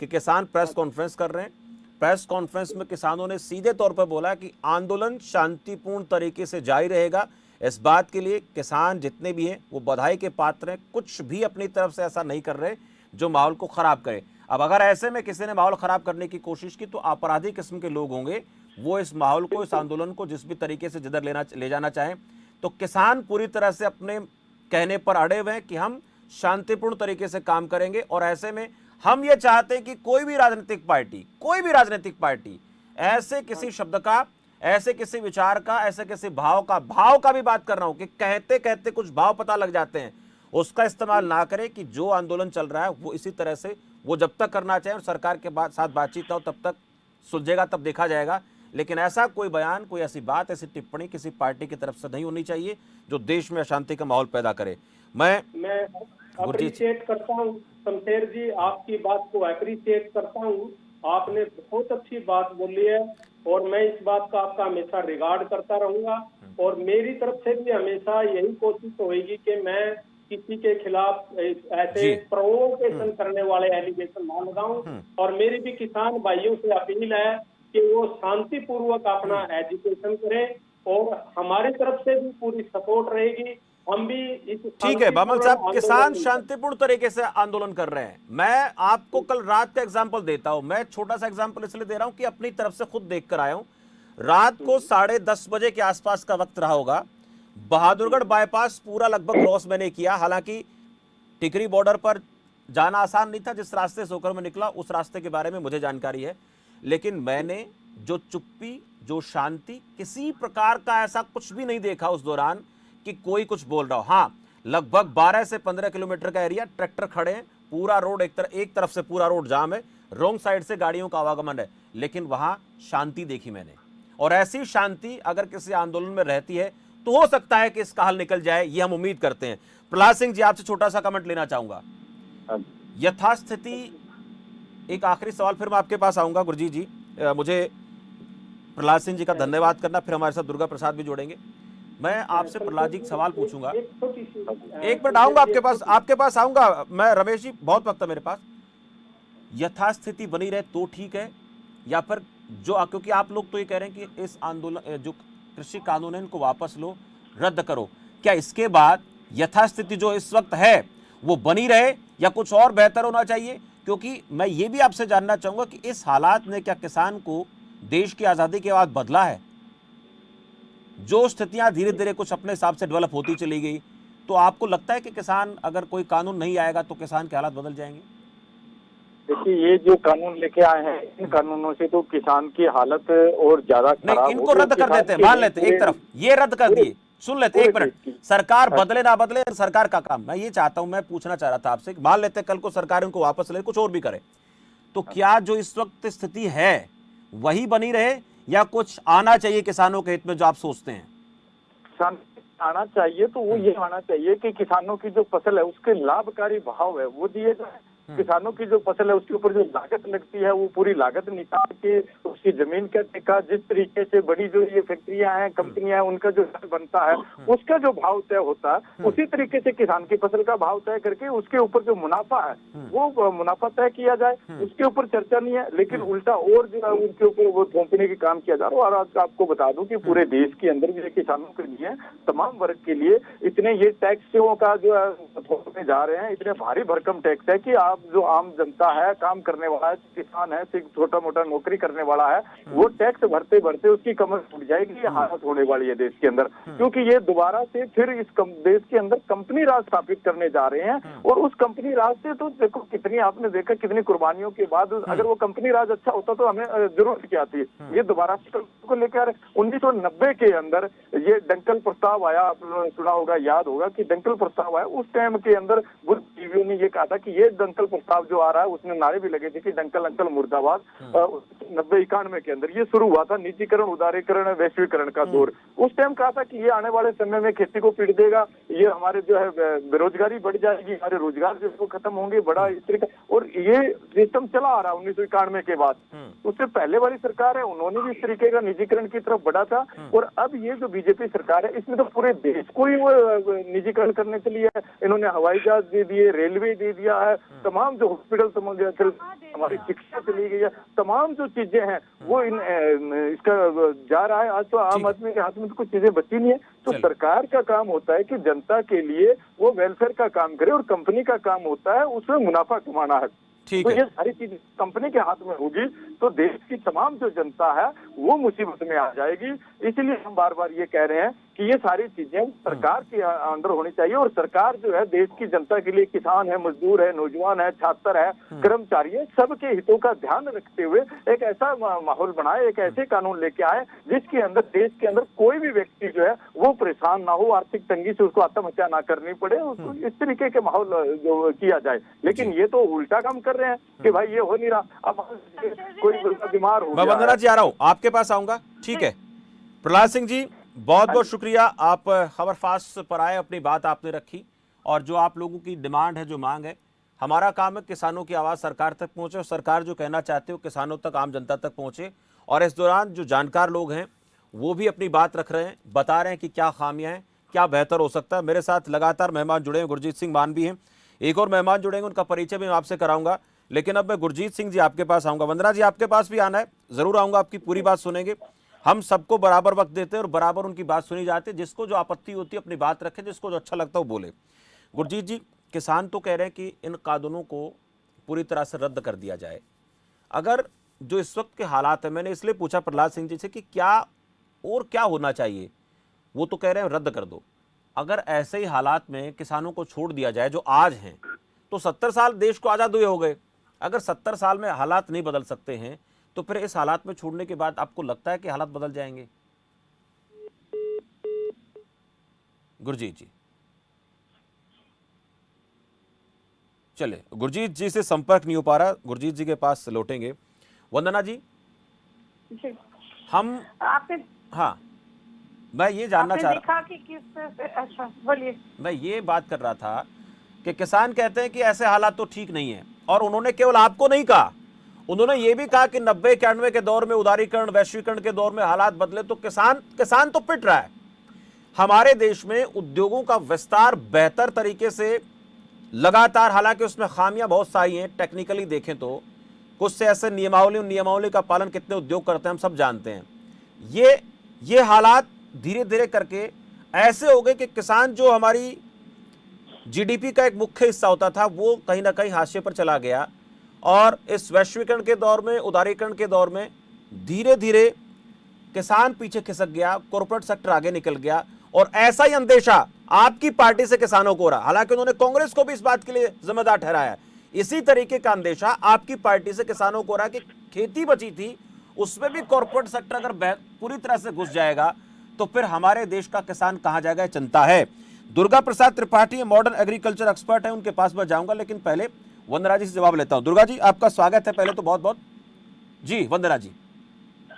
कि किसान प्रेस कॉन्फ्रेंस कर रहे हैं, प्रेस कॉन्फ्रेंस में किसानों ने सीधे तौर पर बोला कि आंदोलन शांतिपूर्ण तरीके से जारी रहेगा। इस बात के लिए किसान जितने भी हैं वो बधाई के पात्र हैं, कुछ भी अपनी तरफ से ऐसा नहीं कर रहे जो माहौल को ख़राब करे। अब अगर ऐसे में किसी ने माहौल ख़राब करने की कोशिश की तो आपराधिक किस्म के लोग होंगे, वो इस माहौल को, इस आंदोलन को जिस भी तरीके से जिधर ले जाना चाहें। तो किसान पूरी तरह से अपने कहने पर अड़े हुए हैं कि हम शांतिपूर्ण तरीके से काम करेंगे, और ऐसे में हम ये चाहते हैं कि कोई भी राजनीतिक पार्टी ऐसे किसी शब्द का, ऐसे किसी विचार का, ऐसे किसी भाव का भी बात कर रहा हूं कि कहते कहते कुछ भाव पता लग जाते हैं, उसका इस्तेमाल ना करे। कि जो आंदोलन चल रहा है वो इसी तरह से वो जब तक करना चाहे और सरकार के साथ बातचीत हो तब तक सुलझेगा, तब देखा जाएगा। लेकिन ऐसा कोई बयान, कोई ऐसी बात, ऐसी टिप्पणी किसी पार्टी की तरफ से नहीं होनी चाहिए जो देश में अशांति का माहौल पैदा करे। मैं अप्रिशिएट करता हूँ शमशेर जी, आपकी बात को अप्रिशिएट करता हूँ। आपने बहुत अच्छी बात बोली है और मैं इस बात का आपका हमेशा रिगार्ड करता रहूंगा, और मेरी तरफ से भी हमेशा यही कोशिश होगी कि मैं किसी के खिलाफ ऐसे प्रोवोकेशन करने वाले एलिगेशन ना लगाऊं। और मेरी भी किसान भाइयों से अपील है कि वो शांतिपूर्वक अपना एजुकेशन करें, और हमारी तरफ से भी पूरी सपोर्ट रहेगी। हम भी इस, ठीक है बामल साहब, किसान शांतिपूर्ण तरीके से आंदोलन कर रहे हैं। मैं आपको कल रात का एग्जांपल देता हूं, मैं छोटा सा एग्जांपल इसलिए दे रहा हूं कि अपनी तरफ से खुद देख कर आया हूं। रात को 10:30 बजे के आसपास का वक्त रहा होगा, बहादुरगढ़ बाईपास पूरा लगभग क्रॉस मैंने किया। हालांकि टिकरी बॉर्डर पर जाना आसान नहीं था, जिस रास्ते से होकर मैं निकला उस रास्ते के बारे में मुझे जानकारी है, लेकिन मैंने जो चुप्पी, जो शांति, किसी प्रकार का ऐसा कुछ भी नहीं देखा उस दौरान कि कोई कुछ बोल रहा हो। हाँ, लगभग 12 से 15 किलोमीटर का एरिया, ट्रैक्टर खड़े हैं, पूरा रोड एक तरफ से पूरा रोड जाम है, रोंग साइड से गाड़ियों का आवागमन है, लेकिन वहां शांति देखी मैंने। और ऐसी शांति अगर किसी आंदोलन में रहती है तो हो सकता है कि इसका हल निकल जाए, ये हम उम्मीद करते हैं। प्रहलाद सिंह जी, आपसे छोटा सा कमेंट लेना चाहूंगा। यथास्थिति, एक आखिरी सवाल, फिर मैं आपके पास आऊंगा। गुरजीत जी, मुझे प्रहलाद सिंह जी का धन्यवाद करना, फिर हमारे साथ दुर्गा प्रसाद भी जोड़ेंगे। मैं आपसे प्रहलाद जी एक सवाल पूछूंगा, एक मिनट आऊंगा आपके पास आऊंगा मैं। रमेश जी, बहुत वक्त है मेरे पास। यथास्थिति बनी रहे तो ठीक है, या फिर जो, क्योंकि आप लोग तो ये कह रहे हैं कि इस आंदोलन, जो कृषि कानून है, इनको वापस लो, रद्द करो, क्या इसके बाद यथास्थिति जो इस वक्त है वो बनी रहे या कुछ और बेहतर होना चाहिए? क्योंकि मैं ये भी आपसे जानना चाहूंगा कि इस हालात ने क्या किसान को देश की आजादी के बाद बदला है? जो स्थितियां धीरे धीरे कुछ अपने हिसाब से डेवलप होती चली गई, तो आपको लगता है कि किसान, अगर कोई कानून नहीं आएगा तो किसान के हालात बदल जाएंगे? देखिए, ये जो कानून लेके आए हैं, इन कानूनों से तो किसान की हालत और ज्यादा खराब, नहीं, इनको रद्द कर देते हैं, मान लेते हैं, एक तरफ ये रद्द कर दिए, सुन लेते, एक मिनट। सरकार बदले ना बदले, सरकार का काम, मैं ये चाहता हूं, मैं पूछना चाह रहा था आपसे, मान लेते कल को सरकार इनको वापस ले, कुछ और भी करे, तो क्या जो इस वक्त स्थिति है वही बनी रहे या कुछ आना चाहिए किसानों के हित में, जो आप सोचते हैं? किसान आना चाहिए तो वो ये आना चाहिए कि किसानों की जो फसल है उसके लाभकारी भाव है वो दिए जाए। किसानों की जो फसल है उसके ऊपर जो लागत लगती है वो पूरी लागत निकाल के उसकी जमीन का ठेका, जिस तरीके से बड़ी जो ये फैक्ट्रियां हैं, कंपनियां हैं, उनका जो बनता है उसका जो भाव तय होता है, उसी तरीके से किसान की फसल का भाव तय करके उसके ऊपर जो मुनाफा है वो मुनाफा तय किया जाए। उसके ऊपर चर्चा नहीं है, लेकिन उल्टा और जो है उनके ऊपर वो थोपने के काम किया जा रहा है। और आज आपको बता दूं कि पूरे देश के अंदर भी किसानों के लिए, तमाम वर्ग के लिए इतने ये टैक्सों का जो है थोपने जा रहे हैं, इतने भारी भरकम टैक्स है कि आप जो आम जनता है, काम करने वाला है, किसान है, छोटा मोटा नौकरी करने वाला है, वो टैक्स भरते भरते उसकी कमर टूट जाएगी। ये हालत होने वाली है देश के अंदर, क्योंकि ये दोबारा से फिर इस देश के अंदर कंपनी राज स्थापित करने जा रहे हैं। और उस कंपनी राज से तो देखो कितनी, आपने देखा कितनी कुर्बानियों के बाद, अगर वो कंपनी राज अच्छा होता तो हमें जरूरत क्या थी। ये दोबारा को लेकर 1990 के अंदर ये डंकल प्रस्ताव आया, आपने सुना होगा, याद होगा कि डंकल प्रस्ताव आया। उस टाइम के अंदर बुद्धिजीवियों ने ये कहा था कि ये डंकल प्रस्ताव जो आ रहा है, उसमें नारे भी लगे थे कि डंकल अंकल मुर्दाबाद। 90-91 के अंदर ये शुरू हुआ था निजीकरण, उदारीकरण, वैश्वीकरण का दौर। उस टाइम कहा था कि ये आने वाले समय में खेती को पीट देगा, ये हमारे जो है बेरोजगारी बढ़ जाएगी, हमारे रोजगार जो है खत्म होंगे, बड़ा इस तरीके। और ये सिस्टम चला आ रहा है 1991 के बाद। उससे पहले वाली सरकार है, उन्होंने भी इस तरीके का निजीकरण की तरफ बढ़ा था। और अब ये जो बीजेपी सरकार है, इसमें तो पूरे देश को ही वो निजीकरण करने के लिए इन्होंने हवाई जहाज दे दिए, रेलवे दे दिया है, तमाम जो हॉस्पिटल, हमारी शिक्षा चली गई है, तमाम जो चीजें हैं वो इसका जा रहा है। आज तो आम आदमी के हाथ में तो कुछ चीजें बची नहीं है। तो सरकार का काम होता है कि जनता के लिए वो वेलफेयर का काम करे, और कंपनी का काम होता है उसमें मुनाफा कमाना है। तो ये सारी चीज कंपनी के हाथ में होगी तो देश की तमाम जो जनता है वो मुसीबत में आ जाएगी। इसलिए हम बार बार ये कह रहे हैं कि ये सारी चीजें सरकार के अंडर होनी चाहिए। और सरकार जो है देश की जनता के लिए, किसान है, मजदूर है, नौजवान है, छात्र है, कर्मचारी है, सबके हितों का ध्यान रखते हुए एक ऐसा माहौल बनाए, एक ऐसे कानून लेके आए जिसके अंदर देश के अंदर कोई भी व्यक्ति जो है वो परेशान ना हो, आर्थिक तंगी से उसको आत्महत्या ना करनी पड़े, उसको इस तरीके के माहौल जो किया जाए। लेकिन ये तो उल्टा काम कर रहे हैं कि भाई ये हो नहीं रहा, अब कोई बीमार हो मैं वंदना जी आ रहा हूं, आपके पास आऊंगा। ठीक है प्रहलाद सिंह जी, बहुत बहुत शुक्रिया, आप खबर फास्ट पर आए, अपनी बात आपने रखी। और जो आप लोगों की डिमांड है, जो मांग है, हमारा काम है किसानों की आवाज़ सरकार तक पहुंचे, और सरकार जो कहना चाहते हो किसानों तक, आम जनता तक पहुंचे। और इस दौरान जो जानकार लोग हैं वो भी अपनी बात रख रहे हैं, बता रहे हैं कि क्या खामियां हैं, क्या बेहतर हो सकता है। मेरे साथ लगातार मेहमान जुड़े हैं, गुरजीत सिंह मान भी हैं, एक और मेहमान जुड़ेंगे, उनका परिचय भी मैं आपसे कराऊंगा। लेकिन अब मैं गुरजीत सिंह जी आपके पास आऊँगा, वंदना जी आपके पास भी आना है, ज़रूर आऊँगा, आपकी पूरी बात सुनेंगे। हम सबको बराबर वक्त देते हैं और बराबर उनकी बात सुनी जाती है। जिसको जो आपत्ति होती है अपनी बात रखे, जिसको जो अच्छा लगता है वो बोले। गुरजीत जी, किसान तो कह रहे हैं कि इन कानूनों को पूरी तरह से रद्द कर दिया जाए। अगर जो इस वक्त के हालात है, मैंने इसलिए पूछा प्रहलाद सिंह जी से कि क्या और क्या होना चाहिए, वो तो कह रहे हैं रद्द कर दो। अगर ऐसे ही हालात में किसानों को छोड़ दिया जाए जो आज हैं, तो 70 साल देश को आज़ाद हुए हो गए। अगर 70 साल में हालात नहीं बदल सकते हैं तो फिर इस हालात में छोड़ने के बाद आपको लगता है कि हालात बदल जाएंगे? गुरजीत जी, चले, गुरजीत जी से संपर्क नहीं हो पा रहा, गुरजीत जी के पास लौटेंगे। वंदना जी, हम आपने, हाँ, मैं ये जानना चाह रहा, कि किस, अच्छा बोलिए। मैं ये बात कर रहा था कि किसान कहते हैं कि ऐसे हालात तो ठीक नहीं है, और उन्होंने केवल आपको नहीं कहा, उन्होंने ये भी कहा कि 90-91 के दौर में, उदारीकरण, वैश्वीकरण के दौर में हालात बदले तो किसान तो पिट रहा है। हमारे देश में उद्योगों का विस्तार बेहतर तरीके से लगातार, हालांकि उसमें खामियां बहुत सारी हैं, टेक्निकली देखें तो कुछ से ऐसे नियमावली का पालन कितने उद्योग करते हैं हम सब जानते हैं। ये हालात धीरे धीरे करके ऐसे हो गए कि किसान जो हमारी जीडीपी का एक मुख्य हिस्सा होता था वो कहीं ना कहीं हाशिए पर चला गया। और इस वैश्वीकरण के दौर में, उदारीकरण के दौर में धीरे धीरे किसान पीछे खिसक गया, कॉर्पोरेट सेक्टर आगे निकल गया। और ऐसा ही अंदेशा आपकी पार्टी से किसानों को हो रहा, हालांकि उन्होंने कांग्रेस को भी इस बात के लिए जिम्मेदार ठहराया। इसी तरीके का अंदेशा आपकी पार्टी से किसानों को हो रहा कि खेती बची थी उसमें भी कॉर्पोरेट सेक्टर अगर पूरी तरह से घुस जाएगा तो फिर हमारे देश का किसान कहां जाएगा, चिंता है। Durga Prasad Tripathi modern agriculture expert है, उनके पास मैं जाऊंगा, लेकिन पहले वंदना जी से जवाब लेता हूं। दुर्गा जी, आपका स्वागत है पहले तो बहुत बहुत। जी वंदना जी।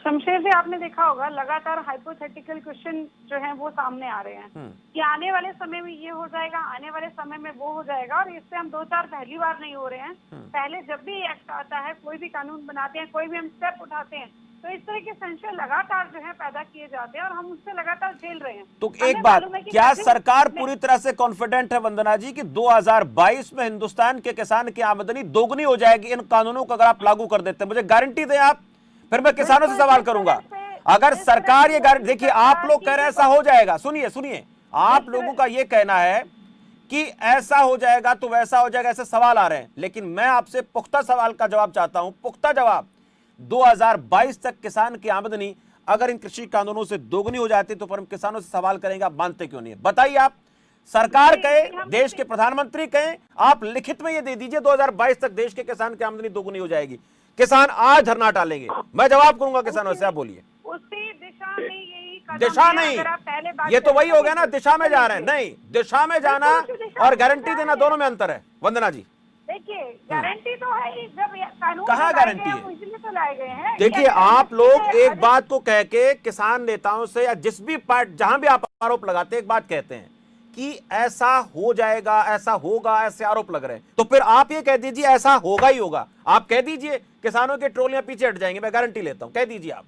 शमशेर जी, आपने देखा होगा लगातार हाइपोथेटिकल क्वेश्चन जो है वो सामने आ रहे हैं कि आने वाले समय में ये हो जाएगा, आने वाले समय में वो हो जाएगा, और इससे हम 2-4 पहली बार नहीं हो रहे हैं। पहले जब भी एक्ट आता है, कोई भी कानून बनाते हैं, कोई भी हम स्टेप उठाते हैं, तो इस तरह के संशय लगातार जो है पैदा किए जाते हैं और हम उससे लगातार झेल रहे हैं। तो एक बात, क्या सरकार पूरी तरह से कॉन्फिडेंट है वंदना जी कि 2022 में हिंदुस्तान के किसान की आमदनी दोगुनी हो जाएगी इन कानूनों को अगर आप लागू कर देते हैं? मुझे गारंटी दें आप, फिर मैं किसानों से सवाल करूंगा। अगर सरकार ये गारंटी, देखिए आप लोग कह रहे हैं ऐसा हो जाएगा, सुनिए सुनिए, आप लोगों का ये कहना है कि ऐसा हो जाएगा तो वैसा हो जाएगा, ऐसे सवाल आ रहे हैं, लेकिन मैं आपसे पुख्ता सवाल का जवाब चाहता हूं, पुख्ता जवाब। 2022 तक किसान की आमदनी अगर इन कृषि कानूनों से दोगुनी हो जाती तो फिर हम किसानों से सवाल करेंगे, आप मानते क्यों नहीं है? बताइए आप, सरकार कहे, देश के प्रधानमंत्री कहें, आप लिखित में ये दे दीजिए 2022 तक देश के किसान की आमदनी दोगुनी हो जाएगी, किसान आज धरना डालेंगे, मैं जवाब करूंगा किसानों से। आप बोलिए। उसी दिशा में यही कदम दिशा है, नहीं, अगर आप पहले बात ये तो वही करें हो गया ना, दिशा में जा रहे हैं। नहीं, दिशा में जाना और गारंटी देना दोनों में अंतर है वंदना जी। देखिए, गारंटी तो है ही, जब ये कानून कहाँ गारंटी है? इसलिए तो लाए गए हैं। देखिए, आप लोग एक बात को कह के किसान नेताओं से या जिस भी पार्ट, जहां भी आप आरोप लगाते हैं, एक बात कहते हैं कि ऐसा हो जाएगा, ऐसा होगा, ऐसे आरोप लग रहे हैं, तो फिर आप ये कह दीजिए ऐसा होगा ही होगा। आप कह दीजिए किसानों के ट्रोलियां पीछे हट जाएंगे, मैं गारंटी लेता हूं, कह दीजिए आप।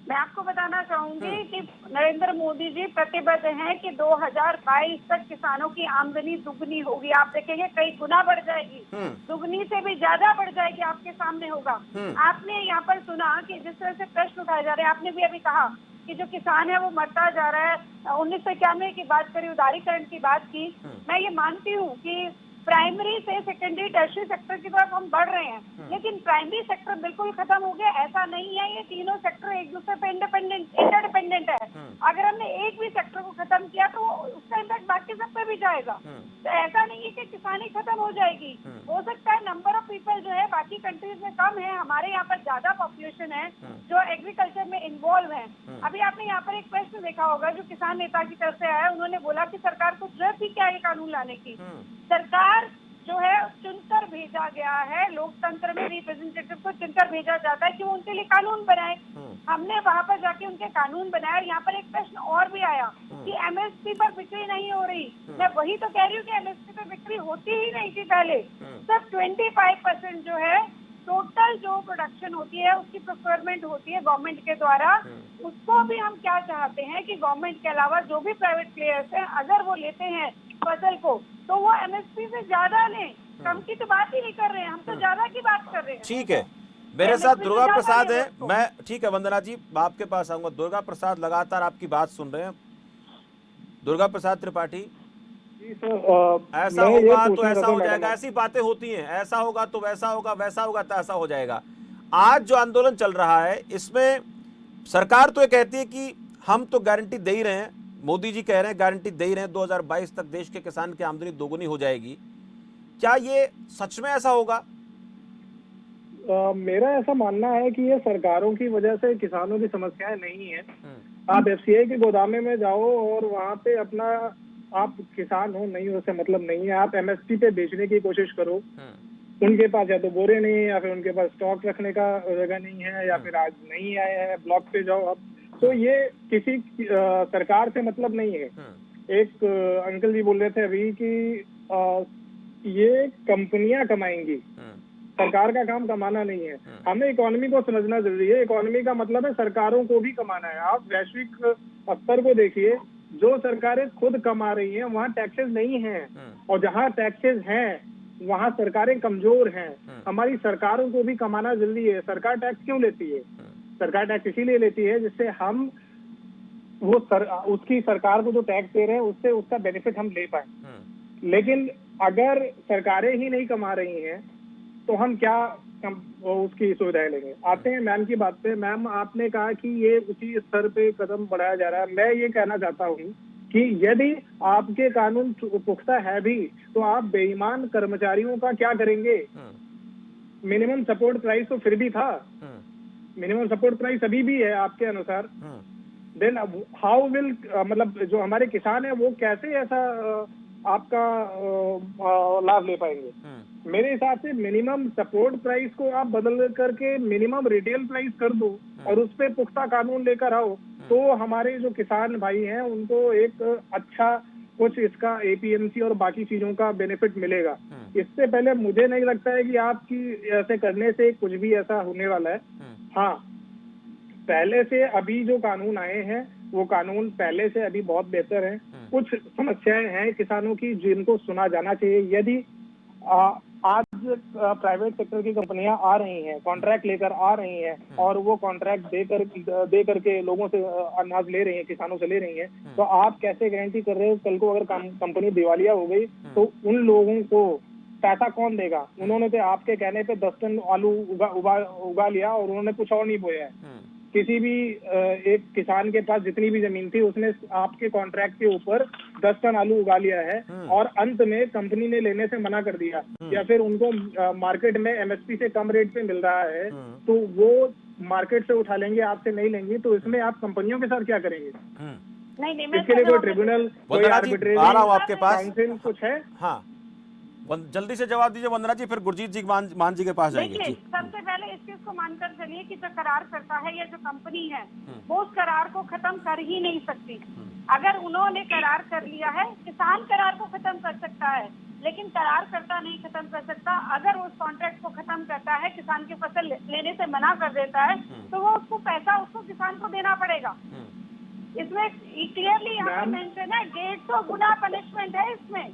मैं आपको बताना चाहूंगी कि नरेंद्र मोदी जी प्रतिबद्ध हैं कि 2022 तक किसानों की आमदनी दुगनी होगी। आप देखेंगे कई गुना बढ़ जाएगी, दुगनी से भी ज्यादा बढ़ जाएगी, आपके सामने होगा। आपने यहाँ पर सुना कि जिस तरह से प्रश्न उठाए जा रहे हैं, आपने भी अभी कहा कि जो किसान है वो मरता जा रहा है। 1991 की बात करी, उदारीकरण की बात की, मैं ये मानती हूँ कि प्राइमरी से सेकेंडरी टर्शियरी सेक्टर की तरफ हम बढ़ रहे हैं, लेकिन प्राइमरी सेक्टर बिल्कुल खत्म हो गया ऐसा नहीं है। ये तीनों सेक्टर एक दूसरे पे इंटरडिपेंडेंट है। अगर हमने एक भी सेक्टर को खत्म किया तो उसका इम्पैक्ट बाकी सब पे भी जाएगा। तो ऐसा नहीं है कि किसानी खत्म हो जाएगी। हो सकता है नंबर ऑफ पीपल जो है बाकी कंट्रीज में कम है, हमारे यहाँ पर ज्यादा पॉपुलेशन है जो एग्रीकल्चर में इन्वॉल्व है। अभी आपने यहाँ पर एक प्रश्न देखा होगा जो किसान नेता की तरफ से आया, उन्होंने बोला कि सरकार को जरूरत ही क्या है कानून लाने की। सरकार जो है चुनकर भेजा गया है, लोकतंत्र में रिप्रेजेंटेटिव को चुनकर भेजा जाता है कि वो उनके लिए कानून बनाए। हमने वहां पर जाके उनके कानून बनाए। यहाँ पर एक प्रश्न और भी आया कि एमएसपी पर बिक्री नहीं हो रही। मैं वही तो कह रही हूँ कि एमएसपी पर बिक्री होती ही नहीं थी पहले। सिर्फ 25% जो है टोटल जो प्रोडक्शन होती है उसकी प्रोक्योरमेंट होती है गवर्नमेंट के द्वारा। उसको भी हम क्या चाहते हैं कि गवर्नमेंट के अलावा जो भी प्राइवेट प्लेयर्स हैं अगर वो लेते हैं फसल को तो वो एमएसपी से ज्यादा लें। कम की तो बात ही नहीं कर रहे हैं, हम तो ज्यादा की बात कर रहे हैं। ठीक है, मेरे साथ दुर्गा प्रसाद है, मैं ठीक है वंदना जी आपके पास आऊंगा। दुर्गा प्रसाद लगातार आपकी बात सुन रहे हैं। दुर्गा प्रसाद त्रिपाठी, ऐसा होगा तो ऐसा हो जाएगा, ऐसी बातें होती हैं, ऐसा होगा तो वैसा होगा, वैसा होगा तो ऐसा हो जाएगा। आज जो आंदोलन चल रहा है इसमें सरकार तो ये कहती है कि हम तो गारंटी दे ही रहे हैं, मोदी जी कह रहे हैं गारंटी दे ही रहे हैं 2022 तक देश के किसान की आमदनी दोगुनी हो जाएगी। क्या ये सच में ऐसा होगा? मेरा ऐसा मानना है कि ये सरकारों की वजह से किसानों की समस्याएं नहीं है। आप एफसीआई के गोदामे में जाओ और वहाँ पे अपना, आप किसान हो नहीं हो से मतलब नहीं है, आप एमएसपी पे बेचने की कोशिश करो। उनके पास या तो बोरे नहीं है या फिर उनके पास स्टॉक रखने का जगह नहीं है या फिर आज नहीं आए हैं, ब्लॉक पे जाओ आप। तो ये किसी सरकार से मतलब नहीं है। एक अंकल जी बोल रहे थे अभी कि ये कंपनियां कमाएंगी, सरकार का काम कमाना नहीं है। हमें इकोनॉमी को समझना जरूरी है। इकोनॉमी का मतलब है सरकारों को भी कमाना है। आप वैश्विक स्तर को देखिए, जो सरकारें खुद कमा रही हैं वहाँ टैक्सेस नहीं हैं, और जहाँ टैक्सेस हैं वहाँ सरकारें कमजोर हैं। हमारी सरकारों को भी कमाना जरूरी है। सरकार टैक्स क्यों लेती है? सरकार टैक्स इसीलिए लेती है जिससे हम उसकी सरकार को जो टैक्स दे रहे हैं उससे उसका बेनिफिट हम ले पाए। लेकिन अगर सरकारें ही नहीं कमा रही हैं तो हम क्या उसकी सुविधाएं लेंगे। आते हैं मैम की बात पे। मैम, आपने कहा कि ये उसी स्तर पे कदम बढ़ाया जा रहा है। मैं ये कहना चाहता हूँ कि यदि आपके कानून पुख्ता है भी तो आप बेईमान कर्मचारियों का क्या करेंगे? मिनिमम सपोर्ट प्राइस तो फिर भी था, मिनिमम सपोर्ट प्राइस अभी भी है आपके अनुसार। देन हाउ विल मतलब जो हमारे किसान है वो कैसे ऐसा आपका लाभ ले पाएंगे? मेरे हिसाब से मिनिमम सपोर्ट प्राइस को आप बदल करके मिनिमम रिटेल प्राइस कर दो और उस पे पुख्ता कानून लेकर आओ, तो हमारे जो किसान भाई हैं उनको एक अच्छा कुछ इसका एपीएमसी और बाकी चीजों का बेनिफिट मिलेगा। इससे पहले मुझे नहीं लगता है कि आपकी ऐसे करने से कुछ भी ऐसा होने वाला है। हाँ, पहले से अभी जो कानून आए हैं वो कानून पहले से अभी बहुत बेहतर है। कुछ समस्याएं हैं किसानों की जिनको सुना जाना चाहिए। यदि आज प्राइवेट सेक्टर की कंपनियां आ रही हैं, कॉन्ट्रैक्ट लेकर आ रही हैं और वो कॉन्ट्रैक्ट दे करके लोगों से अनाज ले रही हैं, किसानों से ले रही हैं, तो आप कैसे गारंटी कर रहे हो कल को अगर कंपनी दिवालिया हो गई तो उन लोगों को पैसा कौन देगा? उन्होंने तो आपके कहने पे 10 टन आलू उगा लिया और उन्होंने कुछ और नहीं बोया है। किसी भी एक किसान के पास जितनी भी जमीन थी उसने आपके कॉन्ट्रैक्ट के ऊपर 10 टन आलू उगा लिया है और अंत में कंपनी ने लेने से मना कर दिया या फिर उनको मार्केट में एमएसपी से कम रेट पे मिल रहा है, तो वो मार्केट से उठा लेंगे, आपसे नहीं लेंगे। तो इसमें आप कंपनियों के साथ क्या करेंगे? नहीं, इसके लिए कोई ट्रिब्यूनल, कोई आर्बिट्रेशन, आपके पास काउंसिल कुछ है? हाँ, जल्दी से जवाब दीजिए वंदना जी, फिर गुरजीत जी मान जी के पास जाएंगे। देखिए, सबसे पहले इस चीज को मानकर चलिए कि जो करार करता है या जो कंपनी है वो उस करार को खत्म कर ही नहीं सकती। अगर उन्होंने करार कर लिया है, किसान करार को खत्म कर सकता है लेकिन करार करता नहीं खत्म कर सकता। अगर उस कॉन्ट्रैक्ट को खत्म करता है, किसान की फसल लेने से मना कर देता है, तो वो उसको पैसा उसको किसान को देना पड़ेगा। इसमें क्लियरली यहाँ पे मेंशन है, 150 गुना पनिशमेंट है इसमें।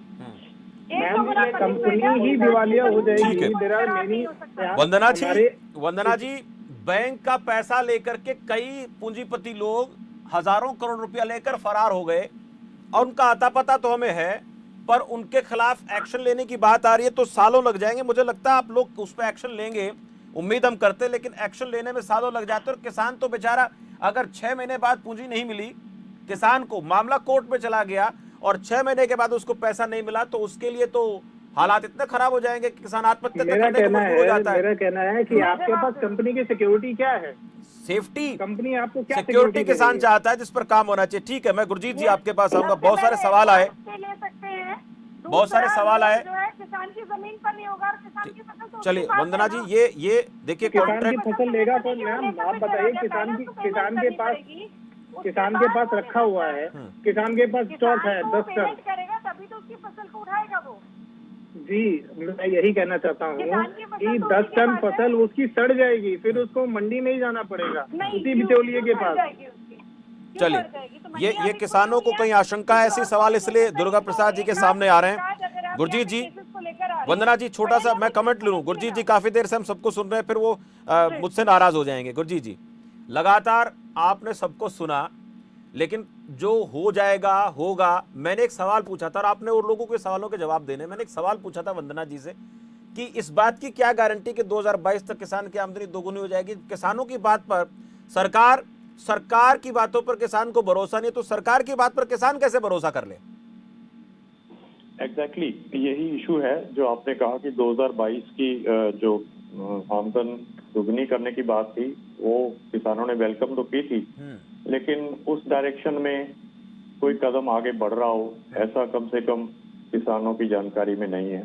कंपनी ही दिवालिया हो जाएगी। वंदना जी, बैंक का पैसा लेकर के कई पूंजीपति लोग हजारों करोड़ रुपया लेकर फरार हो गए और उनका आता पता तो हमें है, पर उनके खिलाफ एक्शन लेने की बात आ रही है तो सालों लग जाएंगे। मुझे लगता है आप लोग उस पर एक्शन लेंगे, उम्मीद हम करते, लेकिन एक्शन लेने में सालों लग जाते और किसान तो बेचारा अगर 6 महीने बाद पूंजी नहीं मिली, किसान को मामला कोर्ट में चला गया और 6 महीने के बाद उसको पैसा नहीं मिला, तो उसके लिए तो हालात इतने खराब हो जाएंगे कि किसान आत्महत्या करने को मजबूर हो जाता है। मेरा कहना है कि आपके पास कंपनी की सिक्योरिटी क्या है? सेफ्टी, कंपनी आपको क्या सिक्योरिटी किसान चाहता है जिस पर काम होना चाहिए। ठीक है, मैं गुरजीत जी आपके पास आऊंगा। बहुत सारे सवाल आए, बहुत सारे सवाल आए। किसान की जमीन पर नहीं होगा और किसान की फसल तो चलिए वंदना जी, ये देखिए, किसान की फसल लेगा तो मैम आप बताइए, किसान के पास रखा हुआ है, किसान के पास स्टॉक है 10 टन, करेगा तभी तो उसकी फसल को उठाएगा वो। जी, मैं यही कहना चाहता हूँ कि 10 टन फसल उसकी सड़ जाएगी, फिर उसको मंडी नहीं जाना पड़ेगा, उसी बिचौलिए के पास। चलिए, ये किसानों को कहीं आशंका है, ऐसे सवाल इसलिए दुर्गा प्रसाद जी के सामने आ रहे हैं। गुरजीत जी, वंदना जी, छोटा सा मैं कमेंट लूं। गुरजीत जी, काफी देर से हम सबको सुन रहे हैं, फिर वो मुझसे नाराज हो जाएंगे। गुरजीत जी, लगातार आपने सबको सुना, लेकिन जो हो जाएगा होगा। मैंने एक सवाल पूछा था और आपने उन लोगों के सवालों के जवाब देने, मैंने एक सवाल पूछा था वंदना जी से कि इस बात की क्या गारंटी कि 2022 तक किसान की आमदनी दोगुनी हो जाएगी। किसानों की बात पर सरकार की बातों पर किसान को भरोसा नहीं, तो सरकार की बात पर किसान कैसे भरोसा कर ले? एग्जैक्टली यही इशू है जो आपने कहा कि 2022 की जो आमदन दुगनी करने की बात थी, वो किसानों ने वेलकम तो की थी, लेकिन उस डायरेक्शन में कोई कदम आगे बढ़ रहा हो ऐसा कम से कम किसानों की जानकारी में नहीं है।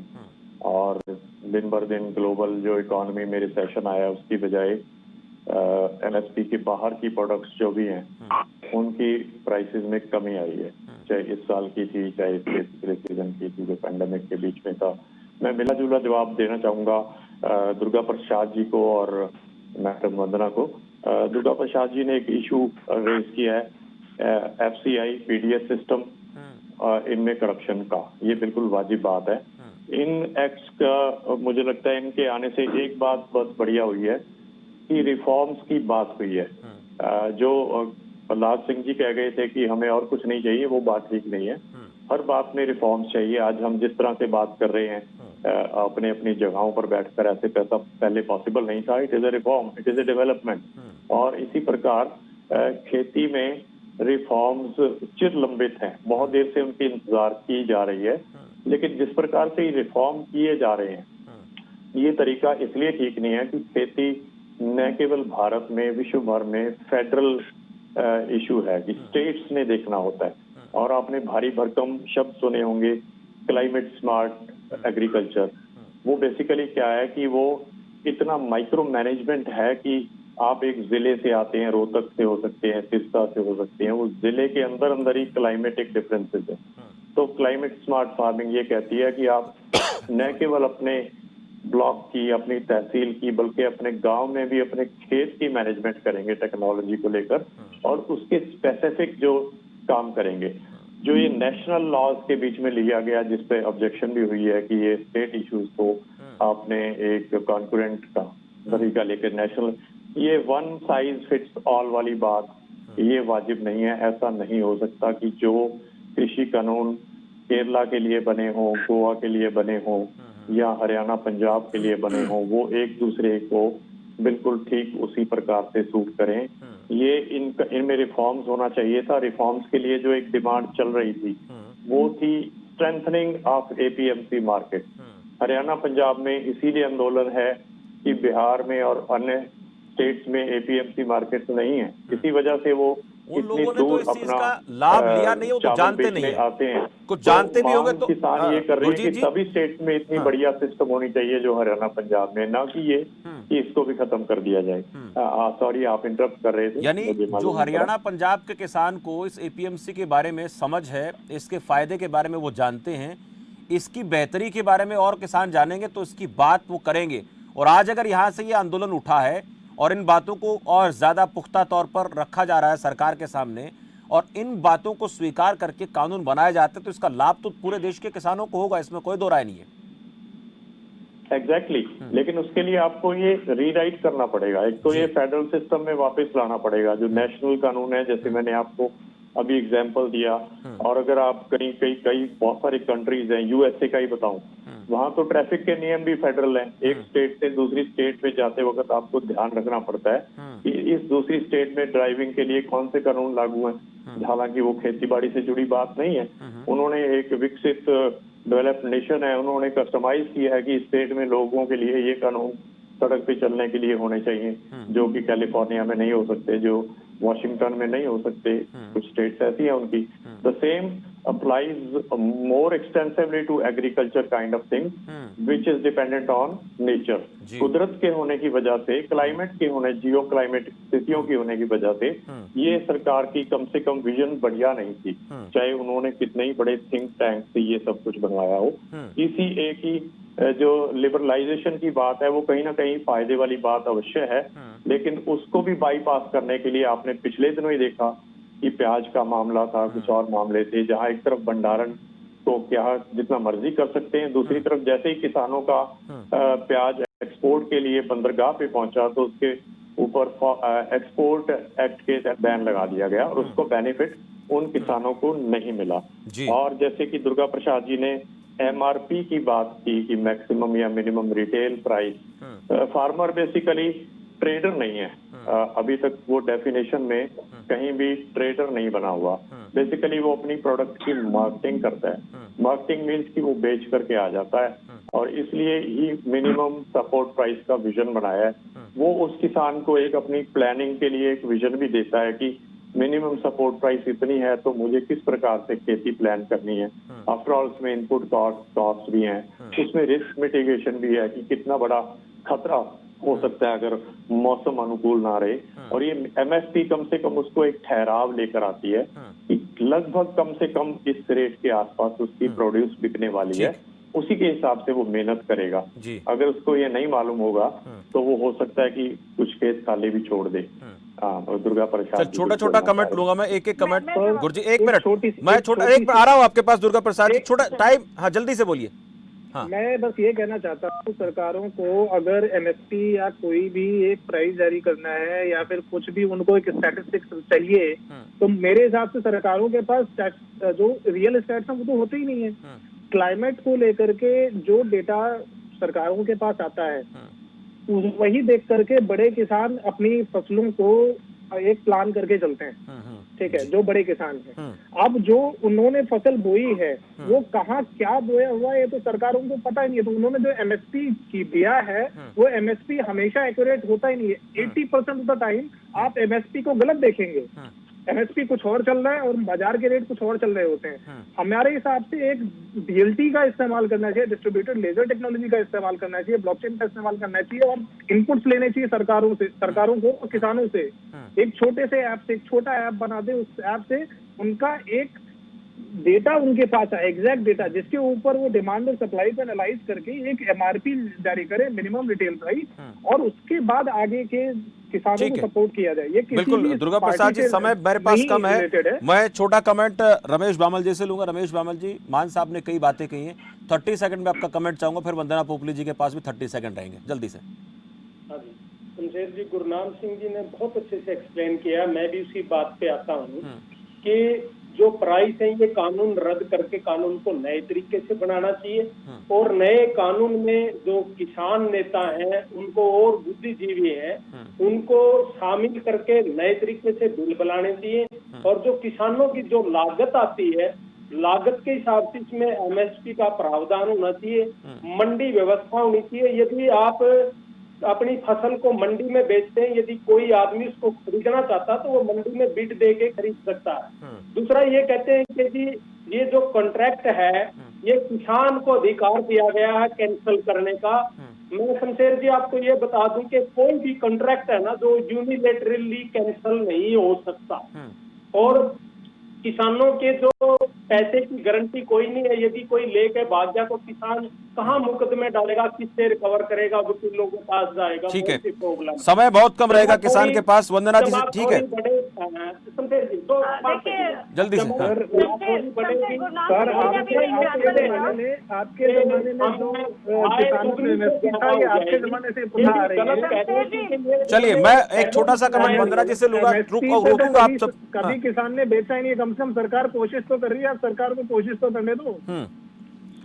और दिन भर दिन ग्लोबल जो इकोनॉमी में रिसेशन आया, उसकी बजाय एमएसपी के बाहर की प्रोडक्ट्स जो भी हैं उनकी प्राइसेस में कमी आई है, चाहे इस साल की थी चाहे पिछले सीजन की थी जो पैंडेमिक के बीच में था। मैं मिला जुला जवाब देना चाहूंगा दुर्गा प्रसाद जी को और मैडम वंदना को। दुर्गा प्रसाद जी ने एक इशू रेज किया है, एफसीआई पीडीएस सिस्टम, इनमें करप्शन का, ये बिल्कुल वाजिब बात है। इन एक्ट्स का मुझे लगता है इनके आने से एक बात बस बढ़िया हुई है कि रिफॉर्म्स की बात हुई है। जो प्रहलाद सिंह जी कह गए थे कि हमें और कुछ नहीं चाहिए, वो बात ठीक नहीं है। हर बात में रिफॉर्म्स चाहिए। आज हम जिस तरह से बात कर रहे हैं अपने अपनी जगहों पर बैठकर, ऐसे पैसा पहले पॉसिबल नहीं था। It is a reform, it is a development. और इसी प्रकार खेती में रिफॉर्म्स चिर लंबित हैं, बहुत देर से उनकी इंतजार की जा रही है, लेकिन जिस प्रकार से ये रिफॉर्म किए जा रहे हैं ये तरीका इसलिए ठीक नहीं है कि खेती न केवल भारत में, विश्व भर में फेडरल इशू है कि स्टेट्स ने देखना होता है। और आपने भारी भरकम शब्द सुने होंगे, क्लाइमेट स्मार्ट एग्रीकल्चर। वो बेसिकली क्या है कि वो इतना माइक्रो मैनेजमेंट है कि आप एक जिले से आते हैं, रोहतक से हो सकते हैं, सिरसा से हो सकते हैं, उस जिले के अंदर अंदर ही क्लाइमेटिक डिफरेंसेस है। तो क्लाइमेट स्मार्ट फार्मिंग ये कहती है कि आप न केवल अपने ब्लॉक की, अपनी तहसील की, बल्कि अपने गांव में भी अपने खेत की मैनेजमेंट करेंगे टेक्नोलॉजी को लेकर, और उसके स्पेसिफिक जो काम करेंगे। जो ये नेशनल लॉज के बीच में लिया गया, जिसपे ऑब्जेक्शन भी हुई है कि ये स्टेट इश्यूज को आपने एक कॉन्करेंट का तरीका लेकर नेशनल, ये वन साइज फिट्स ऑल वाली बात ये वाजिब नहीं है। ऐसा नहीं हो सकता कि जो कृषि कानून केरला के लिए बने हों, गोवा के लिए बने हों या हरियाणा पंजाब के लिए बने हों, वो एक दूसरे को बिल्कुल ठीक उसी प्रकार से सूट करें। ये इनमें रिफॉर्म्स होना चाहिए था। रिफॉर्म्स के लिए जो एक डिमांड चल रही थी वो थी strengthening of APMC market. Haryana Punjab में इसीलिए आंदोलन है कि बिहार में और अन्य स्टेट्स में एपीएमसी मार्केट नहीं है। इसी वजह से वो उन लोगों ने तो इस चीज का लाभ लिया नहीं, वो तो जानते नहीं है। आते हैं कुछ जानते भी होंगे तो किसान ये कर रहे हैं कि सभी स्टेट्स में इतनी बढ़िया सिस्टम होनी चाहिए जो हरियाणा पंजाब में, ना कि ये कि इसको भी खत्म कर दिया जाए। सॉरी, आप इंटरप्ट कर रहे थे। यानी जो हरियाणा पंजाब के किसान को इस एपीएमसी के बारे में समझ है, इसके फायदे के बारे में वो जानते हैं, इसकी बेहतरी के बारे में और किसान जानेंगे तो इसकी बात वो करेंगे। और आज अगर यहाँ से ये आंदोलन उठा है और इन बातों को और ज्यादा पुख्ता तौर पर रखा जा रहा है सरकार के सामने, और इन बातों को स्वीकार करके कानून बनाए जाते हैं, तो इसका लाभ तो पूरे देश के किसानों को होगा, इसमें कोई दो राय नहीं है। एग्जैक्टली लेकिन उसके लिए आपको ये रीराइट करना पड़ेगा। एक तो ये फेडरल सिस्टम में वापस लाना पड़ेगा जो नेशनल कानून है, जैसे मैंने आपको अभी एग्जाम्पल दिया। और अगर आप कई बहुत सारी कंट्रीज हैं, यूएसए का ही बताऊं, वहां तो ट्रैफिक के नियम भी फेडरल हैं। एक स्टेट से दूसरी स्टेट में जाते वक्त आपको ध्यान रखना पड़ता है कि इस दूसरी स्टेट में ड्राइविंग के लिए कौन से कानून लागू हैं। हालांकि वो खेतीबाड़ी से जुड़ी बात नहीं है, उन्होंने एक विकसित डेवलप्ड नेशन है, उन्होंने कस्टमाइज किया है कि स्टेट में लोगों के लिए ये कानून सड़क पे चलने के लिए होने चाहिए, जो कि कैलिफोर्निया में नहीं हो सकते, जो वॉशिंगटन में नहीं हो सकते। कुछ स्टेट्स ऐसी हैं उनकी। The same applies more extensively to agriculture kind of thing, which is dependent on nature. कुदरत के होने की वजह से, क्लाइमेट के होने, जियो क्लाइमेट स्थितियों की होने की वजह से ये सरकार की कम से कम विजन बढ़िया नहीं थी, चाहे उन्होंने कितने ही बड़े थिंक टैंक से ये सब कुछ बनवाया हो। इसी एक ही जो लिबरलाइजेशन की बात है वो कहीं ना कहीं फायदे वाली बात अवश्य है, लेकिन उसको भी बाईपास करने के लिए आपने पिछले दिनों ही देखा कि प्याज का मामला था, कुछ और मामले थे, जहां एक तरफ भंडारण तो क्या जितना मर्जी कर सकते हैं, दूसरी तरफ जैसे ही किसानों का प्याज एक्सपोर्ट के लिए बंदरगाह पे पहुंचा तो उसके ऊपर एक्सपोर्ट एक्ट के तहत बैन लगा दिया गया और उसको बेनिफिट उन किसानों को नहीं मिला। और जैसे कि दुर्गा प्रसाद जी ने एमआरपी की बात की कि मैक्सिमम या minimum retail price, farmer basically trader नहीं है, अभी तक वो डेफिनेशन में कहीं भी ट्रेडर नहीं बना हुआ। बेसिकली वो अपनी प्रोडक्ट की मार्केटिंग करता है। मार्केटिंग मीन्स कि वो बेच करके आ जाता है, और इसलिए ही मिनिमम सपोर्ट प्राइस का विजन बनाया है। वो उस किसान को एक अपनी प्लानिंग के लिए एक विजन भी देता है कि मिनिमम सपोर्ट प्राइस इतनी है तो मुझे किस प्रकार से खेती प्लान करनी है। आफ्टर ऑल उसमें इनपुट कॉस्ट भी है, उसमें रिस्क मिटिगेशन भी है कि कितना बड़ा खतरा हो सकता है अगर मौसम अनुकूल ना रहे। और ये एमएसपी कम से कम उसको एक ठहराव लेकर आती है कि लगभग कम से कम इस रेट के आसपास उसकी प्रोड्यूस बिकने वाली है, उसी के हिसाब से वो मेहनत करेगा। अगर उसको ये नहीं मालूम होगा तो वो हो सकता है कि कुछ खेत खाली भी छोड़ दे। दुर्गा प्रसाद, छोटा छोटा कमेंट लूंगा मैं, एक कमेंट। गुरुजी एक मिनट, मैं छोटा एक आ रहा हूँ आपके पास दुर्गा प्रसाद जी, छोटा टाइम, हाँ जल्दी से बोलिए। हाँ। मैं बस ये कहना चाहता हूँ सरकारों को अगर एमएसपी या कोई भी एक प्राइस जारी करना है या फिर कुछ भी उनको एक स्टैटिस्टिक्स चाहिए, तो मेरे हिसाब से सरकारों के पास जो रियल स्टैट्स हैं वो तो होते ही नहीं है। क्लाइमेट को लेकर के जो डेटा सरकारों के पास आता है वही देख करके बड़े किसान अपनी फसलों को एक प्लान करके चलते हैं, ठीक है, जो बड़े किसान हैं। अब जो उन्होंने फसल बोई है वो कहाँ क्या बोया हुआ है ये तो सरकारों को पता ही नहीं है। तो उन्होंने जो एमएसपी की दिया है वो एमएसपी हमेशा एक्यूरेट होता ही नहीं है। 80% ऑफ द टाइम आप एमएसपी को गलत देखेंगे। एमएसपी कुछ और चल रहा है और बाजार के रेट कुछ और चल रहे होते हैं। हमारे हिसाब से एक डीएलटी का इस्तेमाल करना चाहिए, डिस्ट्रीब्यूटेड लेजर टेक्नोलॉजी का इस्तेमाल करना चाहिए, ब्लॉकचेन का इस्तेमाल करना चाहिए और इनपुट्स लेने चाहिए सरकारों को और किसानों से। एक छोटे से ऐप से एक छोटा ऐप बना दे, उस ऐप से उनका एक डेटा उनके पास है, एग्जैक्ट डेटा, जिसके ऊपर वो डिमांड और सप्लाई को एनालाइज करके एक एमआरपी जारी करे, मिनिमम रिटेल प्राइस, और उसके बाद आगे के किसानों को सपोर्ट किया जाए। ये बिल्कुल दुर्गा प्रसाद जी, समय मेरे पास कम है, मैं छोटा कमेंट रमेश बामल जी से लूंगा। रमेश बामल जी, मान साहब ने कई बातें कही हैं, 30 सेकंड में आपका कमेंट चाहूंगा, फिर वंदना पोपली जी के पास भी 30 सेकंड रहेंगे, जल्दी से। हाँ जी, शमशेर जी, गुरनाम सिंह जी ने बहुत अच्छे से एक्सप्लेन किया। मैं भी उसी बात पे आता हूँ कि जो प्राइस है ये कानून रद्द करके कानून को नए तरीके से बनाना चाहिए और नए कानून में जो किसान नेता हैं उनको और बुद्धिजीवी हैं उनको शामिल करके नए तरीके से बिल बनाने चाहिए और जो किसानों की जो लागत आती है लागत के हिसाब से इसमें एमएसपी का प्रावधान होना चाहिए, मंडी व्यवस्था होनी चाहिए। यदि आप अपनी फसल को मंडी में बेचते हैं, यदि कोई आदमी उसको खरीदना चाहता तो वो मंडी में बिड दे के खरीद सकता है। दूसरा ये कहते हैं कि जी ये जो कॉन्ट्रैक्ट है ये किसान को अधिकार दिया गया है कैंसिल करने का। मैं शमशेर जी आपको ये बता दूं कि कोई भी कॉन्ट्रैक्ट है ना जो यूनिलेटरली कैंसिल नहीं हो सकता और किसानों के जो पैसे की गारंटी कोई नहीं है। यदि कोई लेके भाग गया तो किसान कहाँ मुकदमे डालेगा, किससे रिकवर करेगा, वकीलों के पास जाएगा। ठीक है, समय बहुत कम रहेगा किसान के पास। वंदना जी, ठीक है, जल्दी से। सर आपके जमाने में जो किसानों ने एमएसपी था ये आपके जमाने से पुनः आ रही है। चलिए मैं एक छोटा सा कमेंट वंदना जी से लूंगा, रोकूंगा आप सब। कभी किसान ने बेचा ही नहीं, कम से कम सरकार कोशिश तो कर रही है, आप सरकार को कोशिश तो करने दो।